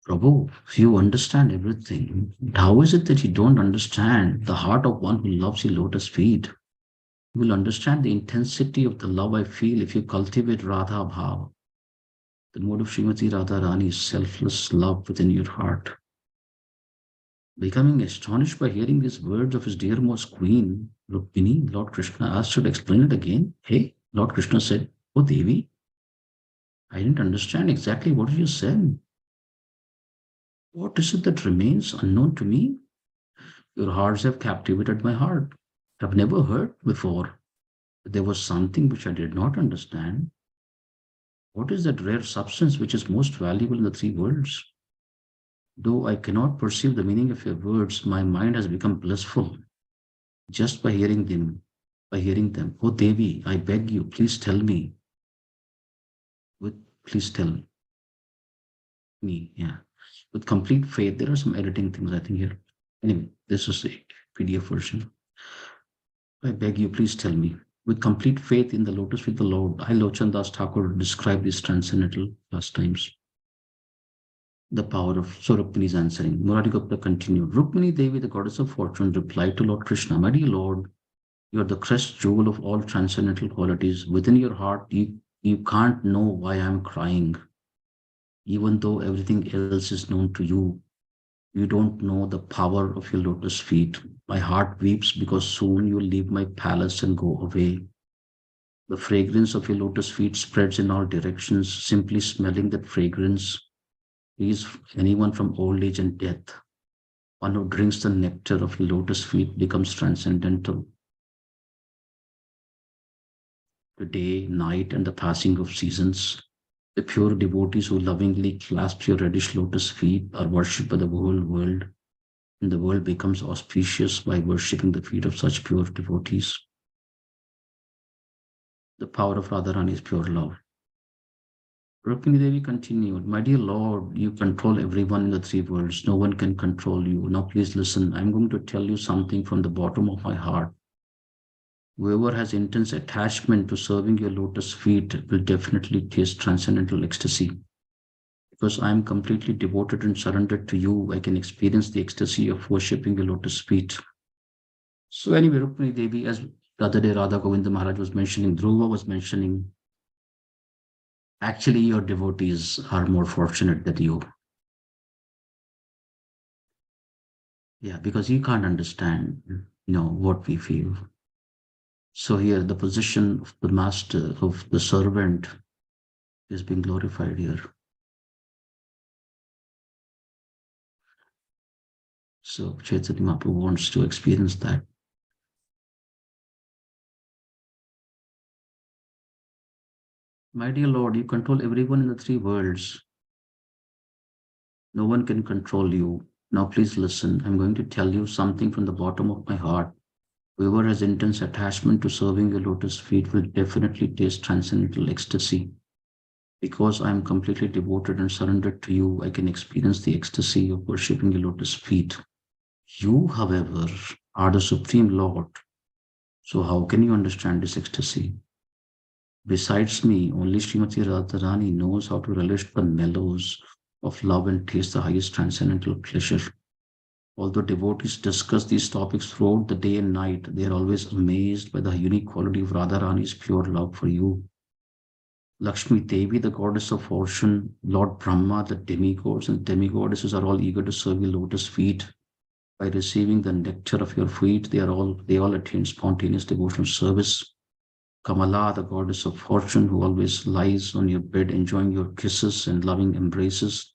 Prabhu, you understand everything. How is it that you don't understand the heart of one who loves your lotus feet? You will understand the intensity of the love I feel if you cultivate Radha Bhav, the mode of Srimati Radharani's selfless love within your heart. Becoming astonished by hearing these words of his dearmost queen, Rukmini, Lord Krishna asked her to explain it again. Hey, Lord Krishna said, oh Devi, I didn't understand exactly what you said. What is it that remains unknown to me? Your hearts have captivated my heart. I've never heard before that there was something which I did not understand. What is that rare substance which is most valuable in the three worlds? Though I cannot perceive the meaning of your words, my mind has become blissful just by hearing them. Oh Devi, I beg you, please tell me. Please tell me, yeah. With complete faith, there are some editing things I think here. Anyway, this is the PDF version. I beg you, please tell me. With complete faith in the lotus feet of the Lord, I, Lochan Das Thakur, describe these transcendental pastimes. The power of so Rukmini is answering. Murari Gupta continued. Rukmini Devi, the goddess of fortune, replied to Lord Krishna, my dear Lord, you are the crest jewel of all transcendental qualities. Within your heart, you can't know why I'm crying. Even though everything else is known to you, You don't know the power of your lotus feet. My heart weeps because soon you'll leave my palace and go away. The fragrance of your lotus feet spreads in all directions. Simply smelling that fragrance frees anyone from old age and death. One who drinks the nectar of your lotus feet becomes transcendental. The day, night, and the passing of seasons. The pure devotees who lovingly clasp your reddish lotus feet are worshipped by the whole world, and the world becomes auspicious by worshipping the feet of such pure devotees. The power of Radharani is pure love. Rukmini Devi continued, my dear Lord, you control everyone in the three worlds. No one can control you. Now please listen. I'm going to tell you something from the bottom of my heart. Whoever has intense attachment to serving your lotus feet will definitely taste transcendental ecstasy. Because I am completely devoted and surrendered to you, I can experience the ecstasy of worshipping your lotus feet. So anyway, Rukmini Devi, as the other day Radha Govinda Maharaj was mentioning, Dhruva was mentioning, actually your devotees are more fortunate than you. Yeah, because you can't understand, what we feel. So here, the position of the master, of the servant, is being glorified here. So Chaitanya Mahaprabhu wants to experience that. My dear Lord, you control everyone in the three worlds. No one can control you. Now please listen. I'm going to tell you something from the bottom of my heart. Whoever has intense attachment to serving your lotus feet will definitely taste transcendental ecstasy. Because I am completely devoted and surrendered to you, I can experience the ecstasy of worshipping your lotus feet. You, however, are the Supreme Lord. So how can you understand this ecstasy? Besides me, only Srimati Radharani knows how to relish the mellows of love and taste the highest transcendental pleasure. Although devotees discuss these topics throughout the day and night, they are always amazed by the unique quality of Radharani's pure love for you. Lakshmi Devi, the goddess of fortune, Lord Brahma, the demigods and demigoddesses are all eager to serve your lotus feet. By receiving the nectar of your feet, they all attain spontaneous devotional service. Kamala, the goddess of fortune, who always lies on your bed enjoying your kisses and loving embraces,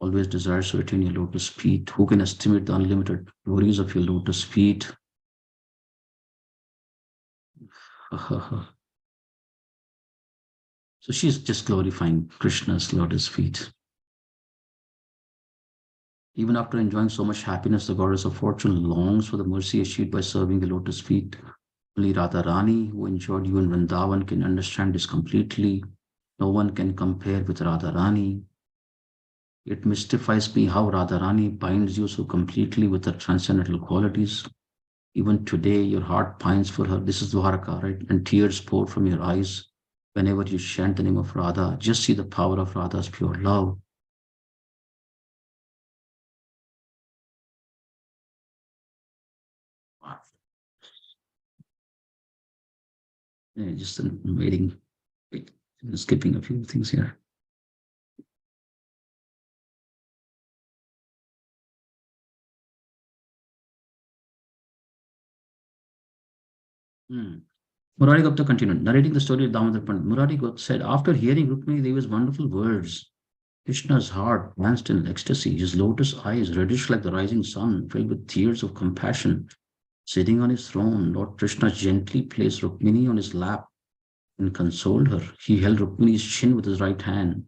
always desires to attain your lotus feet. Who can estimate the unlimited glories of your lotus feet? So she's just glorifying Krishna's lotus feet. Even after enjoying so much happiness, the goddess of fortune longs for the mercy achieved by serving the lotus feet. Only Radharani, who enjoyed you in Vrindavan, can understand this completely. No one can compare with Radharani. It mystifies me how Radharani binds you so completely with her transcendental qualities. Even today, your heart pines for her. This is Dwaraka, right? And tears pour from your eyes whenever you chant the name of Radha. Just see the power of Radha's pure love. Yeah, just waiting. Wait, I'm skipping a few things here. Hmm. Murari Gupta continued, narrating the story of Damodar Pandit. Murari Gupta said, after hearing Rukmini Devi's wonderful words, Krishna's heart danced in ecstasy, his lotus eyes, reddish like the rising sun, filled with tears of compassion. Sitting on his throne, Lord Krishna gently placed Rukmini on his lap and consoled her. He held Rukmini's chin with his right hand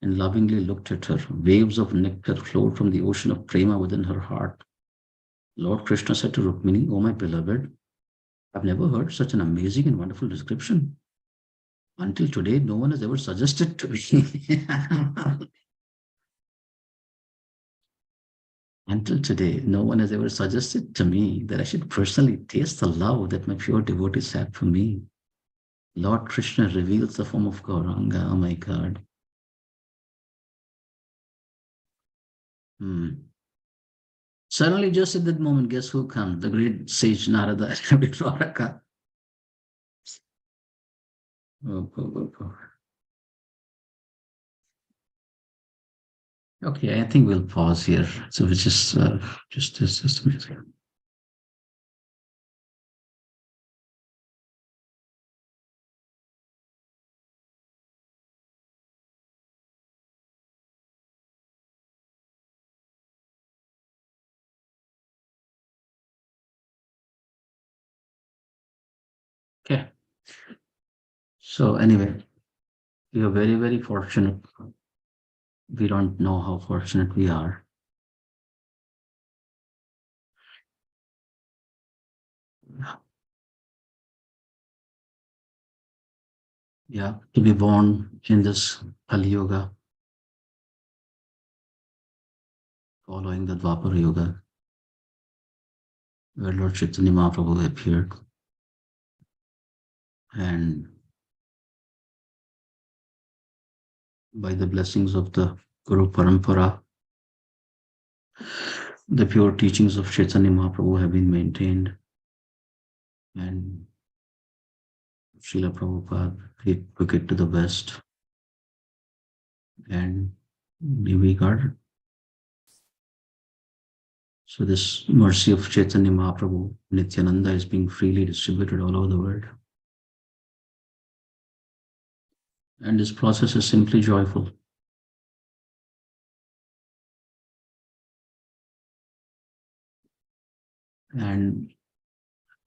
and lovingly looked at her. Waves of nectar flowed from the ocean of prema within her heart. Lord Krishna said to Rukmini, O my beloved, I've never heard such an amazing and wonderful description. Until today, no one has ever suggested to me. Until today, no one has ever suggested to me that I should personally taste the love that my pure devotees have for me. Lord Krishna reveals the form of Gauranga. Oh my God. Hmm. Suddenly, just at that moment, guess who comes? The great sage Narada with Dwaraka. Oh, oh, oh, oh. Okay, I think we'll pause here. So it's just a minute. Okay. So anyway, we are very, very fortunate. We don't know how fortunate we are. Yeah, to be born in this Kali Yuga, following the Dwapara Yuga, where Lord Chaitanya Mahaprabhu appeared. And by the blessings of the Guru Parampara, the pure teachings of Chaitanya Mahaprabhu have been maintained. And Srila Prabhupada, he took it to the West. And we got it. So this mercy of Chaitanya Mahaprabhu, Nityananda, is being freely distributed all over the world. And this process is simply joyful. And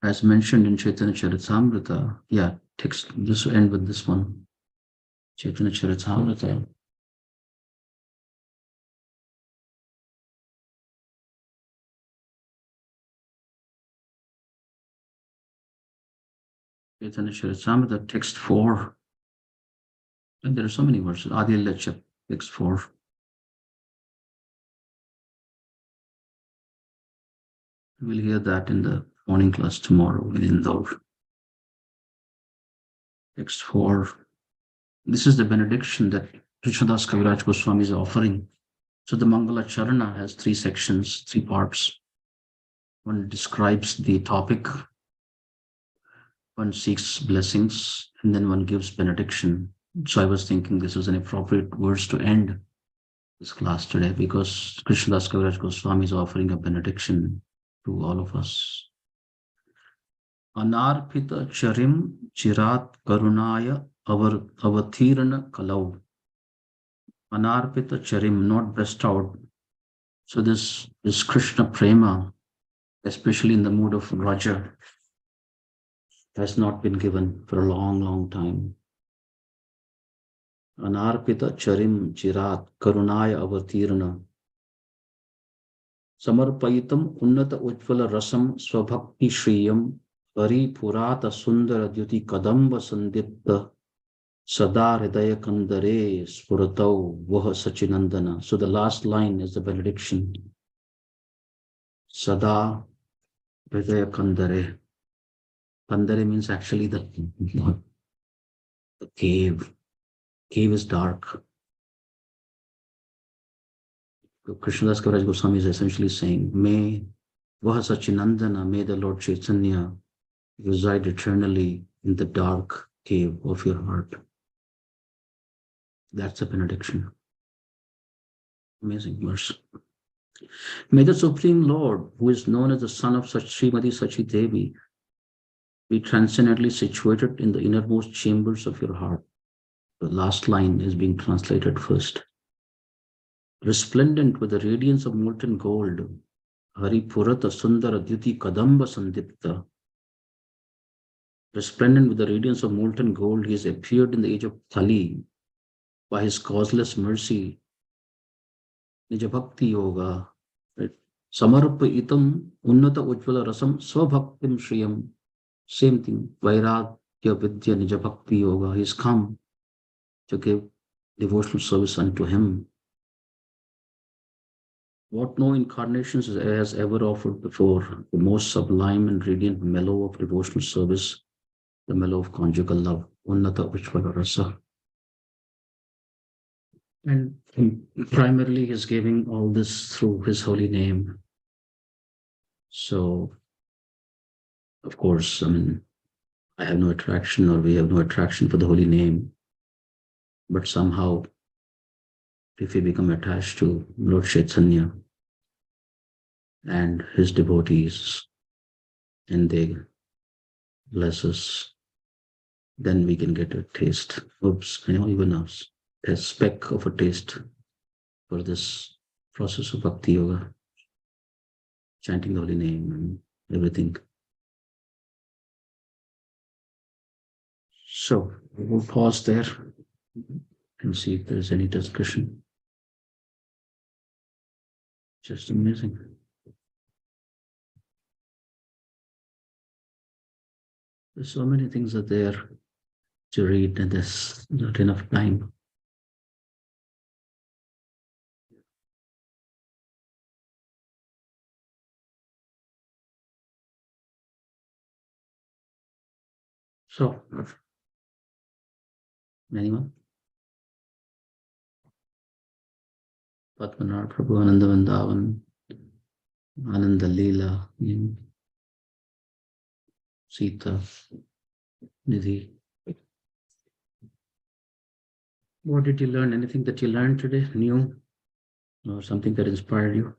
as mentioned in Chaitanya Charitamrita, yeah, text, this will end with this one. Chaitanya Charitamrita. Chaitanya Charitamrita, text 4. And there are so many verses. Adi Lecha, text 4. We'll hear that in the morning class tomorrow in Indore. Text 4. This is the benediction that Krishnadas Kaviraj Goswami is offering. So the Mangala Charana has 3 sections, 3 parts. One describes the topic, one seeks blessings, and then one gives benediction. So I was thinking this is an appropriate words to end this class today, because Krishnadas Kaviraj Goswami is offering a benediction to all of us. Anarpita charim chirat karunaya avathirana kalau. Anarpita charim, not bestowed. So this Krishna prema, especially in the mood of Raja, has not been given for a long, long time. Anarpita charim chirat karunaya avatirana. Samarpayitam unnata ujvala rasam swabhakti shriyam hari purata sundara dyuti kadamba sandipta sada hridaya kandare spuratau vaha sachinandana. So the last line is the benediction. Sada hridaya kandare. Kandare means actually the cave. Cave is dark. Krishnadas Kaviraj Goswami is essentially saying, may Vaha Sachinandana, may the Lord Chaitanya reside eternally in the dark cave of your heart. That's a benediction. Amazing verse. May the Supreme Lord, who is known as the son of Srimati Sachi Devi, be transcendently situated in the innermost chambers of your heart. The last line is being translated first. Resplendent with the radiance of molten gold, Hari Purata Sundara Dyuti Kadamba Sandipta. Resplendent with the radiance of molten gold, he has appeared in the age of Kali by his causeless mercy. Nijabhakti Yoga. Samarpa itam unnata ujvala rasam swabhaktim shriyam. Same thing. Vairagya Vidya Nijabhakti Yoga. He has come to give devotional service unto him. What no incarnations has ever offered before, the most sublime and radiant mellow of devotional service, the mellow of conjugal love, Unnata Vishwara Rasa. And primarily he's giving all this through his holy name. So, of course, I mean, I have no attraction, or we have no attraction for the holy name, but somehow if we become attached to Lord Chaitanya and his devotees, and they bless us, then we can get a taste. Oops, even a speck of a taste for this process of bhakti yoga, chanting the holy name and everything. So we'll pause there and see if there's any discussion. Just amazing. There's so many things are there to read, and there's not enough time. So, anyone? Padmanar Prabhu, Ananda Vandavan, Ananda Leela, Sita, Nidhi. What did you learn? Anything that you learned today, new, or something that inspired you?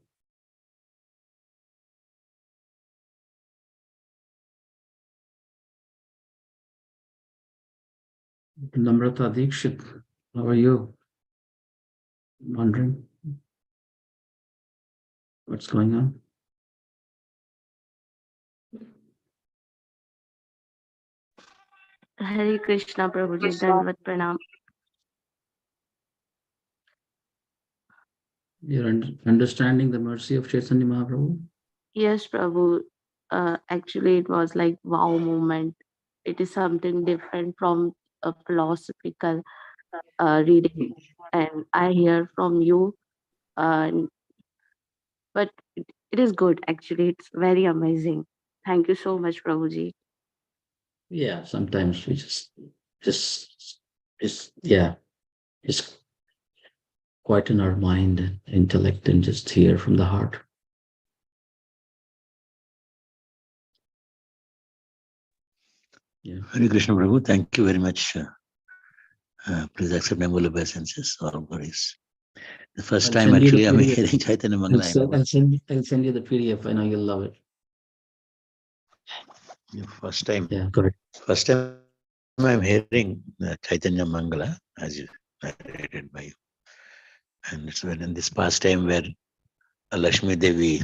Namrata Dikshit, how are you? Wondering what's going on? Hare Krishna Prabhuji, Dandavat Pranam. You're understanding the mercy of Chaitanya Mahaprabhu? Yes, Prabhu. Actually, it was like wow moment. It is something different from a philosophical reading, and I hear from you. Uh, but it is good. Actually, it's very amazing. Thank you so much, Prabhuji. Yeah, sometimes we yeah, just quieten our mind and intellect and just hear from the heart. Yeah. Hare Krishna Prabhu, thank you very much. Please accept my humble obeisances, all glories. The first time actually I'm hearing Chaitanya Mangala. I'll send you the PDF. I know you'll love it. First time. Yeah, correct. First time I'm hearing Chaitanya Mangala, as you narrated by you. And it's when in this past time where Lakshmi Devi,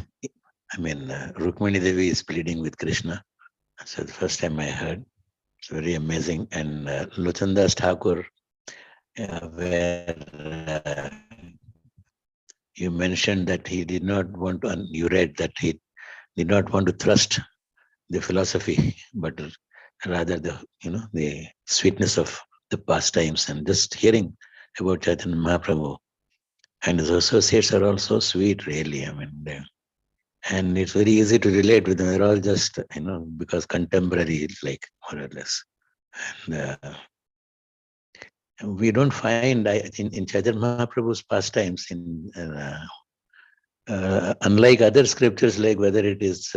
Rukmini Devi is pleading with Krishna. So the first time I heard, it's very amazing. And Luchandas Thakur, where you mentioned that he did not want to, and you read that he did not want to thrust the philosophy, but rather the sweetness of the pastimes, and just hearing about Chaitanya Mahaprabhu. And his associates are also sweet, really. And it's very easy to relate with them. They're all just, because contemporary, like more or less. And we don't find, I think, in Chaitanya Mahaprabhu's pastimes, unlike other scriptures, like whether it is,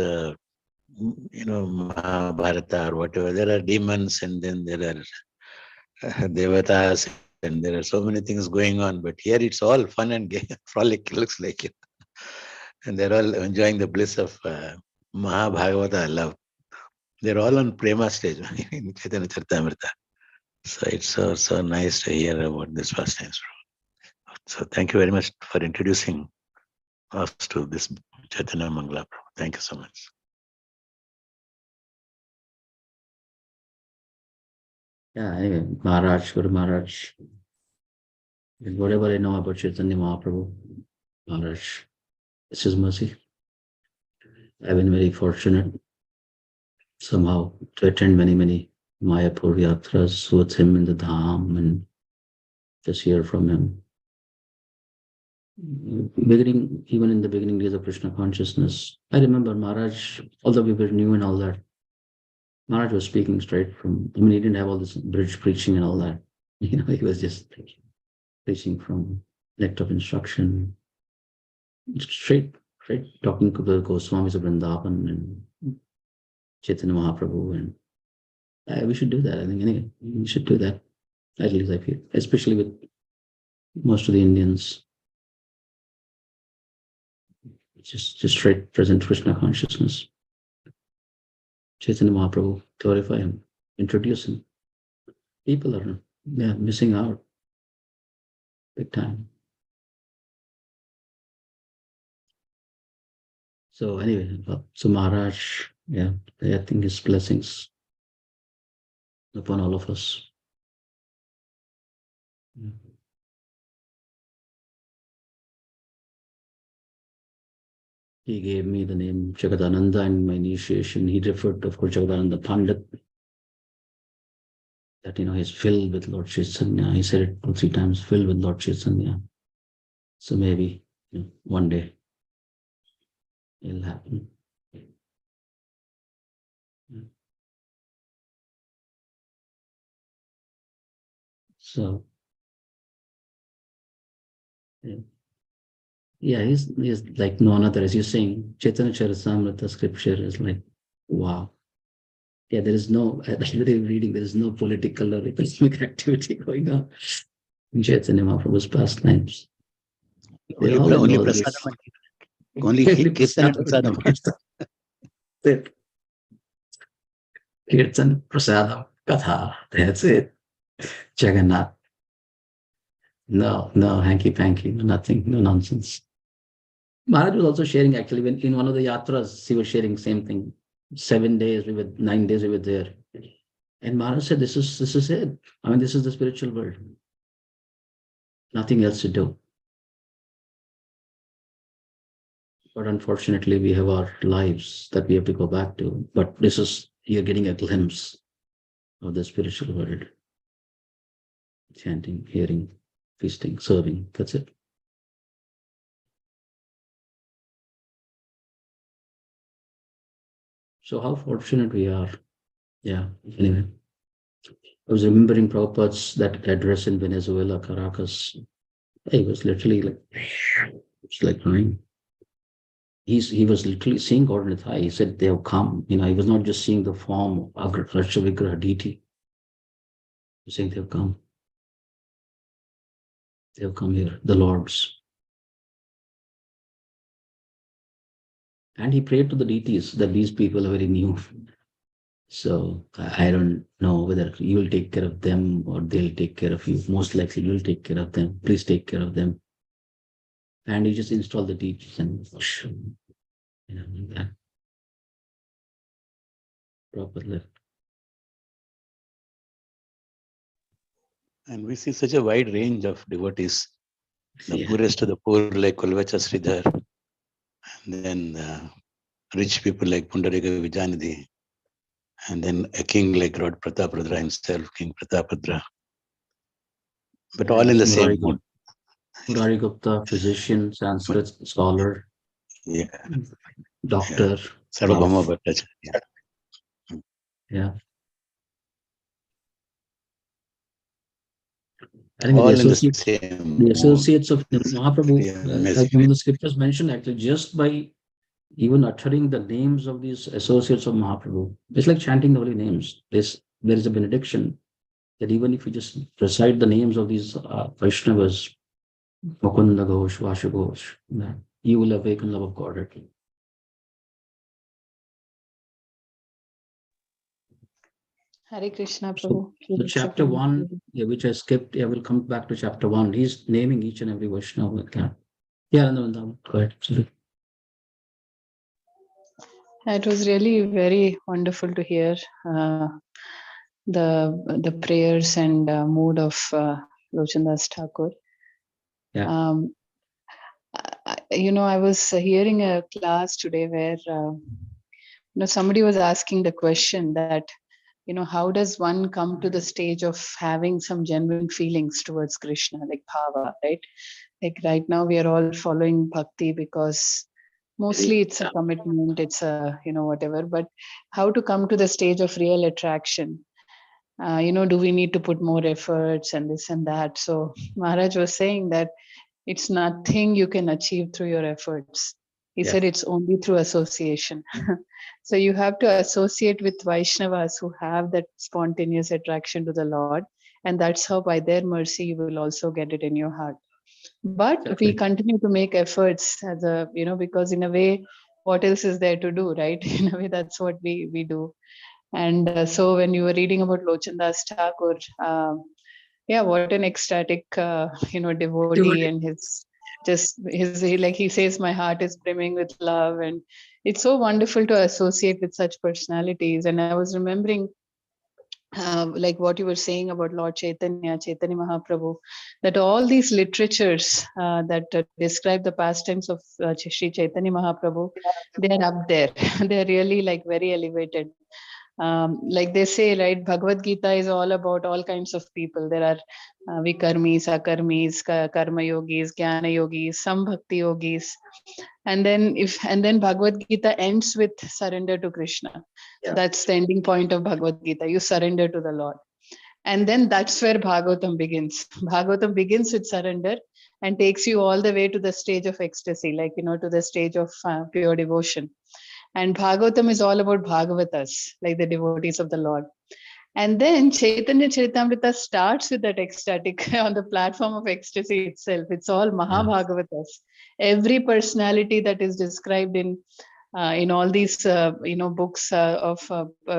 Mahabharata or whatever, there are demons and then there are devatas and there are so many things going on. But here it's all fun and gay, frolic, looks like it. And they're all enjoying the bliss of Mahabhagavata love. They're all on Prema stage in Chaitanya Charitamrita. So it's so nice to hear about this pastimes. So thank you very much for introducing us to this Chaitanya Mangala. Thank you so much. Yeah, anyway, Maharaj, Guru Maharaj. Whatever I know about Chaitanya Mahaprabhu, Maharaj, it's his mercy. I've been very fortunate somehow to attend many Mayapur yatras with him in the Dham and just hear from him. Even in the beginning days of Krishna consciousness, I remember Maharaj, although we were new and all that, Maharaj was speaking straight from, he didn't have all this bridge preaching and all that. He was just preaching from neck of instruction, straight talking to the Goswamis of Vrindavan and Chaitanya Mahaprabhu. And we should do that. I think anyway, we should do that. At least I feel, especially with most of the Indians just straight present Krishna consciousness. Chaitanya Mahaprabhu, glorify him, introduce him. People are missing out big time. So anyway, so Maharaj, I think his blessings upon all of us. He gave me the name Jagadananda in my initiation. He referred to, of course, Jagadananda Pandit. That, he's filled with Lord Chaitanya. He said it 2-3 times, filled with Lord Chaitanya. So maybe one day it'll happen. So, he's like no other. As you're saying, Chaitanya Charitamrita scripture is like, wow. Yeah, there is no, reading, there is no political or economic activity going on in Chaitanya Mahaprabhu's pastimes. Only, only prasadam. Only Kirtan prasadam. Kirtan prasadam katha. That's it. Jagannath. No hanky-panky, nothing, no nonsense. Maharaj was also sharing, actually, when in one of the yatras, he was sharing same thing. 9 days we were there. And Maharaj said, this is it. I mean, this is the spiritual world. Nothing else to do. But unfortunately, we have our lives that we have to go back to. But you're getting a glimpse of the spiritual world. Chanting, hearing, feasting, serving, that's it. So how fortunate we are. Yeah, anyway. I was remembering Prabhupada's that address in Venezuela, Caracas. He was literally like, it's like crying. He was literally seeing God in his eye. He said, they have come. He was not just seeing the form of Arsha Vigraha deity. He was saying, they have come. They have come here, the Lords. And he prayed to the deities that these people are very new. So I don't know whether you will take care of them or they'll take care of you. Most likely you'll take care of them. Please take care of them. And you just install the deities and that properly. And we see such a wide range of devotees. The poorest of the poor, like Kulvacha Sridhar, and then rich people like Pundarika Vijanidhi, and then a king like Lord Pratapadra himself, King Pratapadra. But all in the same mood. Murari Gupta, physician, Sanskrit scholar, doctor. Sarvabhauma Bhattacharya. Yeah. I think all the in the same associates of Mahaprabhu, like one of the scriptures mentioned, actually, just by even uttering the names of these associates of Mahaprabhu, it's like chanting the holy names. There is a benediction that even if you just recite the names of these Vaishnavas, Mukunda Ghosh, Vashu Ghosh, you will awaken love of God. Hare Krishna, Prabhu. So chapter 1, which I skipped, I will come back to chapter 1. He's naming each and every Vaishnava like that. Yeah, no, go ahead. Sorry. It was really very wonderful to hear the prayers and mood of Lochandas Thakur. Yeah. I was hearing a class today where somebody was asking the question that how does one come to the stage of having some genuine feelings towards Krishna, like bhava, right? Like right now we are all following bhakti because mostly it's a commitment, it's a whatever, but how to come to the stage of real attraction? Do we need to put more efforts and this and that? So Maharaj was saying that it's nothing you can achieve through your efforts. He said it's only through association. So you have to associate with Vaishnavas who have that spontaneous attraction to the Lord, and that's how by their mercy you will also get it in your heart. But we Exactly. continue to make efforts as a, because in a way, what else is there to do, right? In a way, that's what we do. And so when you were reading about Lochandas Thakur, yeah, what an ecstatic, devotee, and like he says, my heart is brimming with love, and it's so wonderful to associate with such personalities. And I was remembering like what you were saying about Lord Chaitanya Mahaprabhu, that all these literatures that describe the pastimes of Sri Chaitanya Mahaprabhu, they are up there. They are really like very elevated. Like they say, right, Bhagavad Gita is all about all kinds of people. There are vikarmis, akarmis, karma yogis, jnana yogis, sambhakti yogis, and then Bhagavad Gita ends with surrender to Krishna. Yeah. That's the ending point of Bhagavad Gita. You surrender to the Lord. And then that's where Bhagavatam begins. Bhagavatam begins with surrender and takes you all the way to the stage of ecstasy, like, to the stage of pure devotion. And Bhagavatam is all about Bhagavatas, like the devotees of the Lord. And then Chaitanya Charitamrita starts with that ecstatic on the platform of ecstasy itself. It's all Mahabhagavatas. Every personality that is described in all these books of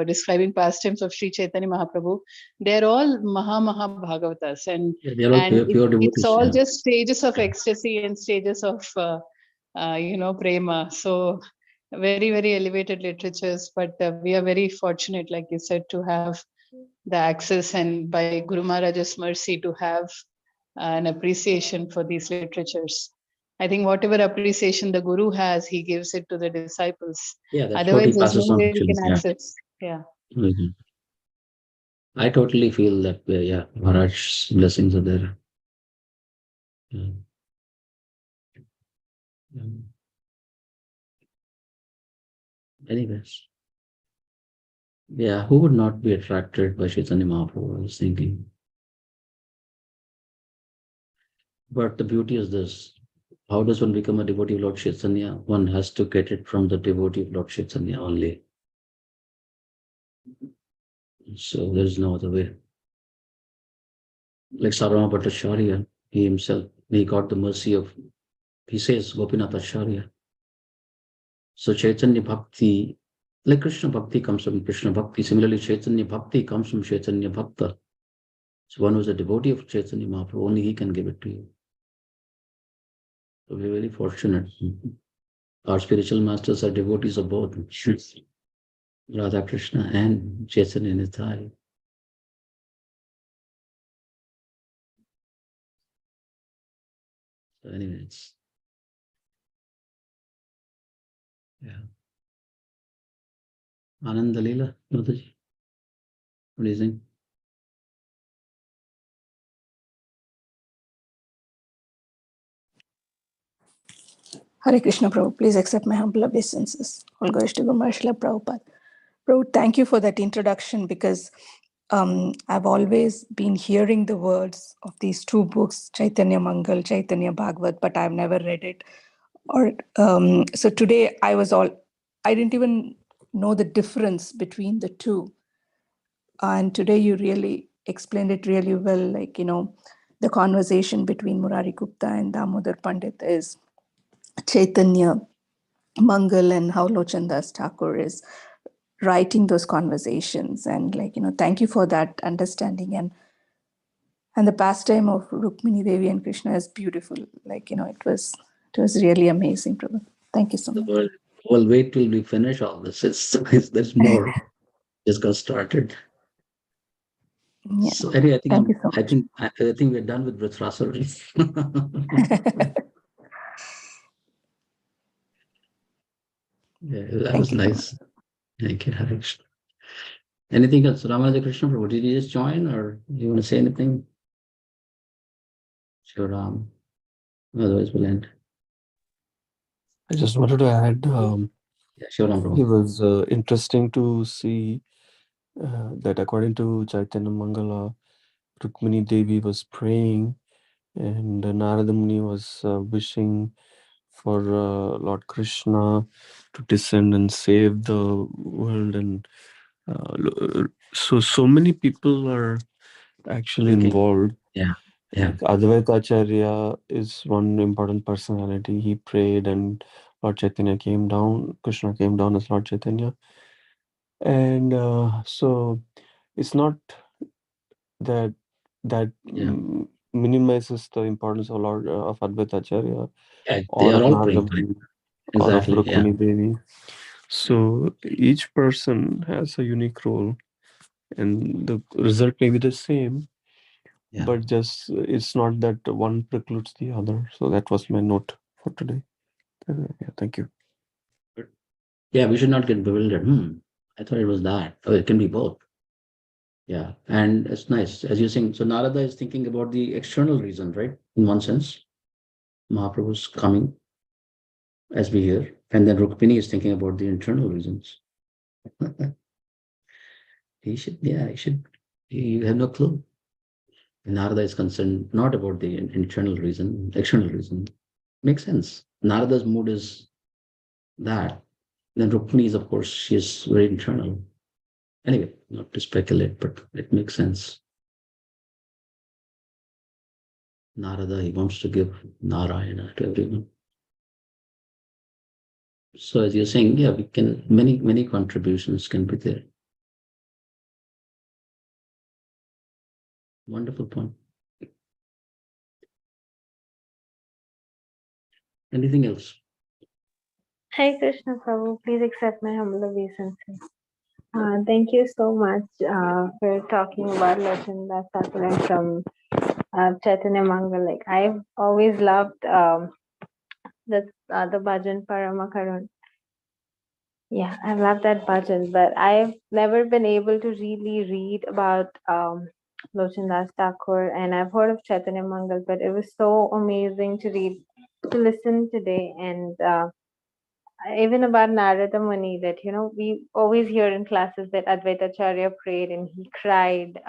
describing pastimes of Sri Chaitanya Mahaprabhu, they're all Mahabhagavatas, and Yeah, they're all pure it's devotees. all Yeah. just stages of ecstasy and stages of prema. So very, very elevated literatures, but we are very fortunate, like you said, to have the access, and by Guru Maharaj's mercy to have an appreciation for these literatures. I think whatever appreciation the Guru has, he gives it to the disciples. Yeah, that's what he Otherwise, there's no passes on way we actually. can Yeah. access. Yeah. Mhm. I totally feel that way. Yeah, Maharaj's blessings are there. Yeah. Yeah. Anyways, yeah, who would not be attracted by Chaitanya Mahaprabhu? I was thinking. But the beauty is this: how does one become a devotee of Lord Chaitanya? One has to get it from the devotee of Lord Chaitanya only. So there's no other way. Like Sarvama Bhattacharya, he himself, he got the mercy of, he says, Gopinath Acharya. So Chaitanya Bhakti, like Krishna Bhakti comes from Krishna Bhakti, similarly Chaitanya Bhakti comes from Chaitanya Bhakta. So one who's a devotee of Chaitanya Mahaprabhu, only he can give it to you. So we're very fortunate. Our spiritual masters are devotees of both Radha Krishna and Chaitanya Nitai. So anyways, yeah. Ananda Leela, Mataji, what do you think? Hare Krishna Prabhu, please accept my humble obeisances. All glories to Guru Srila Prabhupada. Prabhu, thank you for that introduction, because I've always been hearing the words of these two books, Chaitanya Mangal, Chaitanya Bhagavat, but I've never read it. Or so today I didn't even know the difference between the two. And today you really explained it really well, like, the conversation between Murari Gupta and Damodar Pandit is Chaitanya Mangal, and how Lochandas Thakur is writing those conversations. And thank you for that understanding. And the pastime of Rukmini Devi and Krishna is beautiful. It was really amazing, Prabhu. Thank you so The much. world, well, wait till we finish all this. There's more. Just got started. Yeah. So anyway, Thank you so much. I think we're done with Vritsrasur. Yeah, that Thank was you so nice. Thank you, Harish. Anything else? Ramanuja Krishna Prabhu, did you just join or you want to say anything? Sure, otherwise we'll end. I just wanted to add, Yeah, sure, it Prabhu. was interesting to see that according to Chaitanya Mangala, Rukmini Devi was praying and Narada Muni was wishing for Lord Krishna to descend and save the world. And so many people are actually Looking. involved. Yeah. Yeah. Like Advaita Acharya is one important personality. He prayed and Lord Chaitanya came down, Krishna came down as Lord Chaitanya. And so it's not that Yeah. minimizes the importance of Lord of Advaita Acharya Yeah, they or are of all Narada praying. Muni or of Exactly. Yeah. Rukmini Devi. So each person has a unique role, and the result may be the same, Yeah. but just it's not that one precludes the other. So that was my note for today. Yeah, thank you. Yeah, we should not get bewildered. I thought it was that. Oh, it can be both. Yeah, and it's nice as you're saying. So Narada is thinking about the external reason, right? In one sense, Mahaprabhu's coming, as we hear, and then Rukmini is thinking about the internal reasons. He should, yeah, he should. You have no clue. Narada is concerned not about the internal reason, external reason. Makes sense. Narada's mood is that. Then Rukmini is, of course, she is very internal. Anyway, not to speculate, but it makes sense. Narada, he wants to give Narayana to everyone. So as you're saying, yeah, we can, many contributions can be there. Wonderful point. Anything else? Hi Krishna Prabhu, please accept my humble obeisances. Thank you so much for talking about Lochan Thakur from Chaitanya Mangala. Like I've always loved the bhajan Parama Karun. Yeah, I love that bhajan, but I've never been able to really read about Lochan Thakur, and I've heard of Chaitanya Mangal, but it was so amazing to listen today, and even about Narada Muni, that we always hear in classes that Advaita Acharya prayed and he cried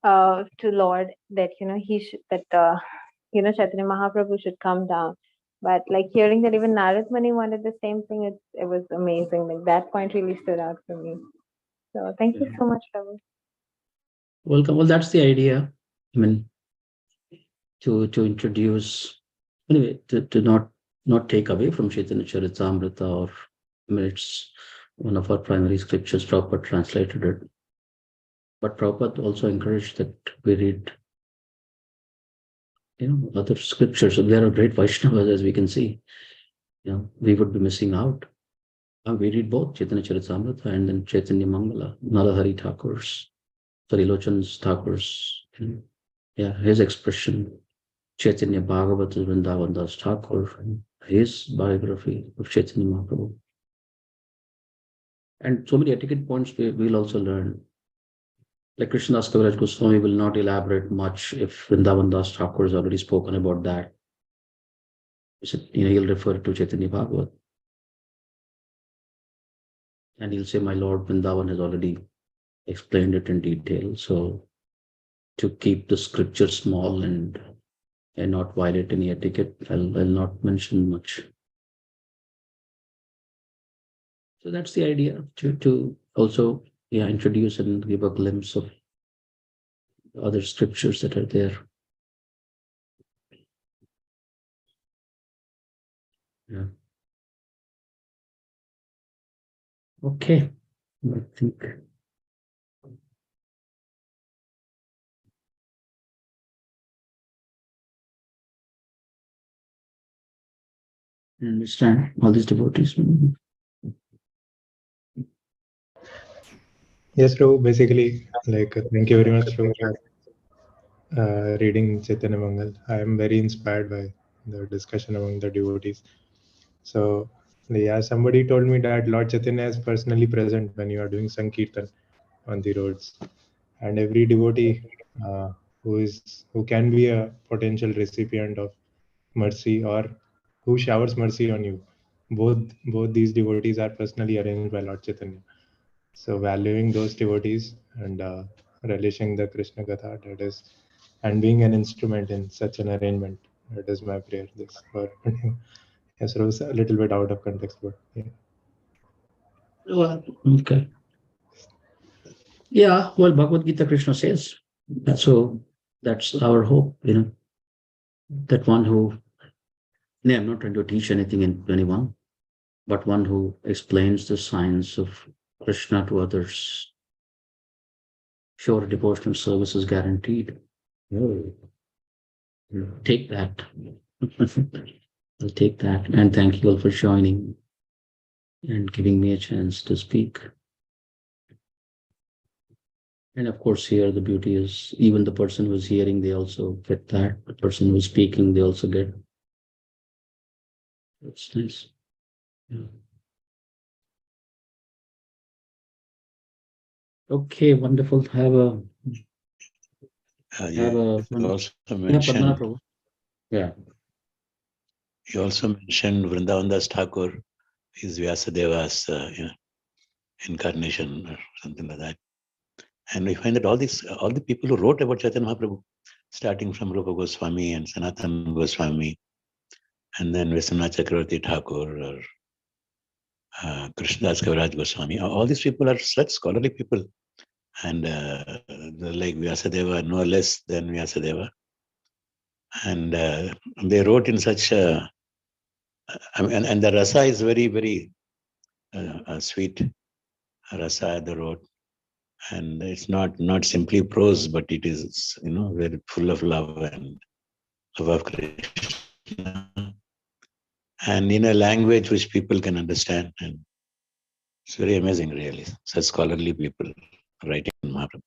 to Lord that he should that Chaitanya Mahaprabhu should come down. But like hearing that even Narada Muni wanted the same thing, it was amazing. Like that point really stood out for me. So thank you so much, Prabhu. Welcome. Well, that's the idea. I mean, to introduce, anyway, to not take away from Chaitanya Charitamrita, or I mean, it's one of our primary scriptures. Prabhupada translated it, but Prabhupada also encouraged that we read, other scriptures. So there are great Vaishnavas, as we can see. We would be missing out. We read both Chaitanya Charitamrita and then Chaitanya Mangala, Narahari Thakur's, sorry, Lochan's Thakur's, his expression, Chaitanya Bhagavata Vrindavan Das Thakur, his biography of Chaitanya Mahaprabhu. And so many etiquette points we'll also learn. Like Krishnadas Kaviraj Goswami will not elaborate much if Vrindavan Das Thakur has already spoken about that. He'll refer to Chaitanya Bhagavat. And he'll say, my Lord Vrindavan has already explained it in detail. So to keep the scripture small and not violate any etiquette, I'll not mention much. So that's the idea, to also introduce and give a glimpse of other scriptures that are there. Yeah. Okay. I think I understand all these devotees. Yes, Prabhu. Basically, thank you very much, Prabhu, for reading Chaitanya Mangal. I am very inspired by the discussion among the devotees. So, yeah, somebody told me that Lord Chaitanya is personally present when you are doing Sankirtan on the roads, and every devotee who can be a potential recipient of mercy or who showers mercy on you, both these devotees are personally arranged by Lord Chaitanya. So valuing those devotees and relishing the Krishna Katha, that is, and being an instrument in such an arrangement, that is my prayer. This for yes, it was a little bit out of context, but yeah. Well, okay. Yeah, well, Bhagavad Gita, Krishna says. So That's our hope, that one who, I'm not trying to teach anything in 21, but one who explains the science of Krishna to others. Sure, devotional service is guaranteed. Oh, take that. I'll take that. And thank you all for joining and giving me a chance to speak. And of course, here the beauty is even the person who's hearing, they also get that. The person who's speaking, they also get. That's nice. Yeah. Okay, wonderful. Have a You also yeah, Padmana mentioned Prabhu. Yeah. you also mentioned Vrindavan Das Thakur is Vyasadeva's incarnation or something like that. And we find that all the people who wrote about Chaitanya Mahaprabhu, starting from Rupa Goswami and Sanatana Goswami, and then Viswanath Chakravarti Thakur or Krishnadas Kaviraj Goswami, all these people are such scholarly people. And they're like Vyasadeva, no less than Vyasadeva. And they wrote in such, and the rasa is very, very sweet rasa they wrote. And it's not simply prose, but it is, very full of love and love of Krishna. And in a language which people can understand. And it's very amazing, really. Such scholarly people writing Mahaprabhu.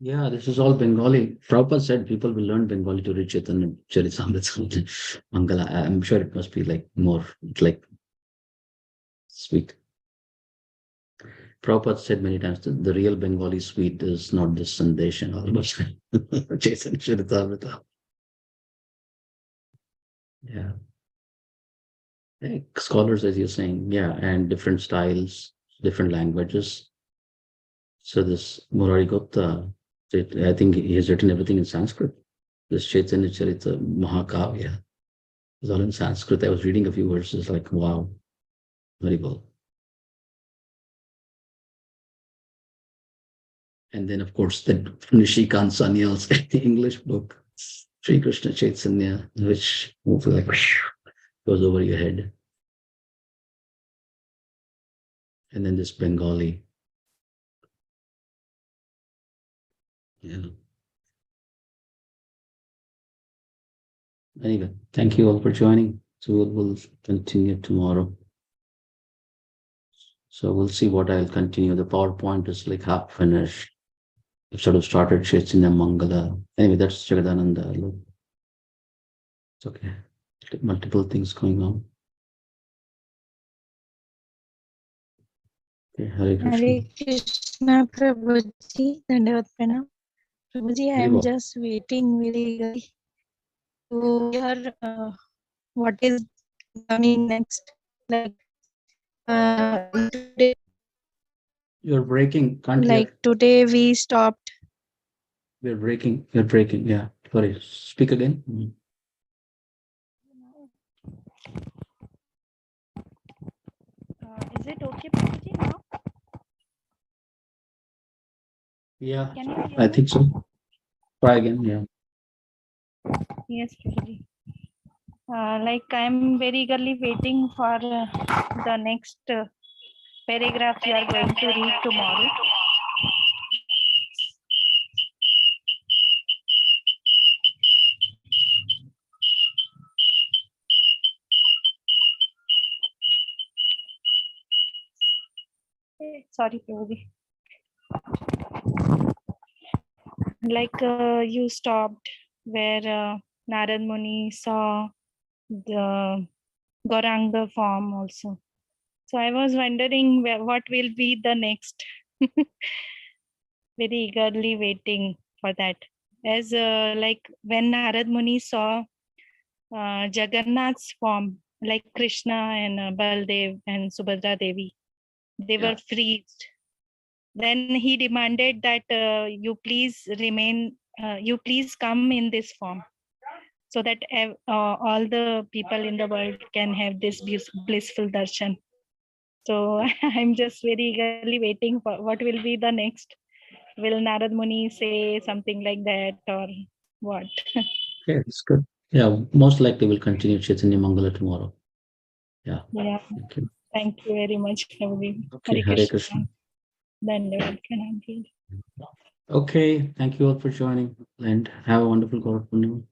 Yeah, this is all Bengali. Prabhupada said people will learn Bengali to read Chaitanya Charitamrita, Mangala. I'm sure it must be like more like sweet. Prabhupada said many times that the real Bengali sweet is not this Sandesha almost Chaitanya Charitamrita. Yeah. Scholars, as you're saying, yeah, and different styles, different languages. So this Murari Gupta, I think he has written everything in Sanskrit. This Chaitanya Charita Mahakavya is all in Sanskrit. I was reading a few verses, like, wow, very well. And then, of course, the Nishikant Sanyal's the English book, Sri Krishna Chaitanya, which moves like goes over your head. And then this Bengali. Yeah. Anyway, thank you all for joining. So we'll continue tomorrow. So we'll see what I'll continue. The PowerPoint is like half finished. I've sort of started Chaitanya Mangala. Anyway, that's Jagadananda. Look. It's okay. Multiple things going on. Okay, Hare Krishna. Hare Krishna Prabhuji, Dandavat Pranam. Prabhuji, I Very am well. just waiting very eagerly to hear what is coming next. Like today, You're breaking. Can't like hear. today we stopped. We're breaking. You're breaking. Yeah. Sorry. Speak again. Is it okay, Prabhuji, now? Yeah. Can you hear I me? think so. Try again. Yeah. Yes, Prabhuji. Like I'm very eagerly waiting for the next paragraph you are going to read tomorrow. Sorry, Prabhuji. Like you stopped where Narad Muni saw the Gauranga form also. So I was wondering what will be the next. Very eagerly waiting for that. As like when Narad Muni saw Jagannath's form, like Krishna and Baldev and Subhadra Devi, they were freezed. Then he demanded that you please remain, you please come in this form, so that all the people in the world can have this blissful darshan. So I'm just very eagerly waiting for what will be the next. will Narad Muni say something like that or what? Okay, it's good. Yeah, most likely we'll continue Chaitanya Mangala tomorrow. Yeah. Yeah. Thank you. Thank you very much, Prabhuji. Okay, Hare Krishna. Dhanyavad, Pranam ji. Okay, thank you all for joining and have a wonderful Gaura Purnima.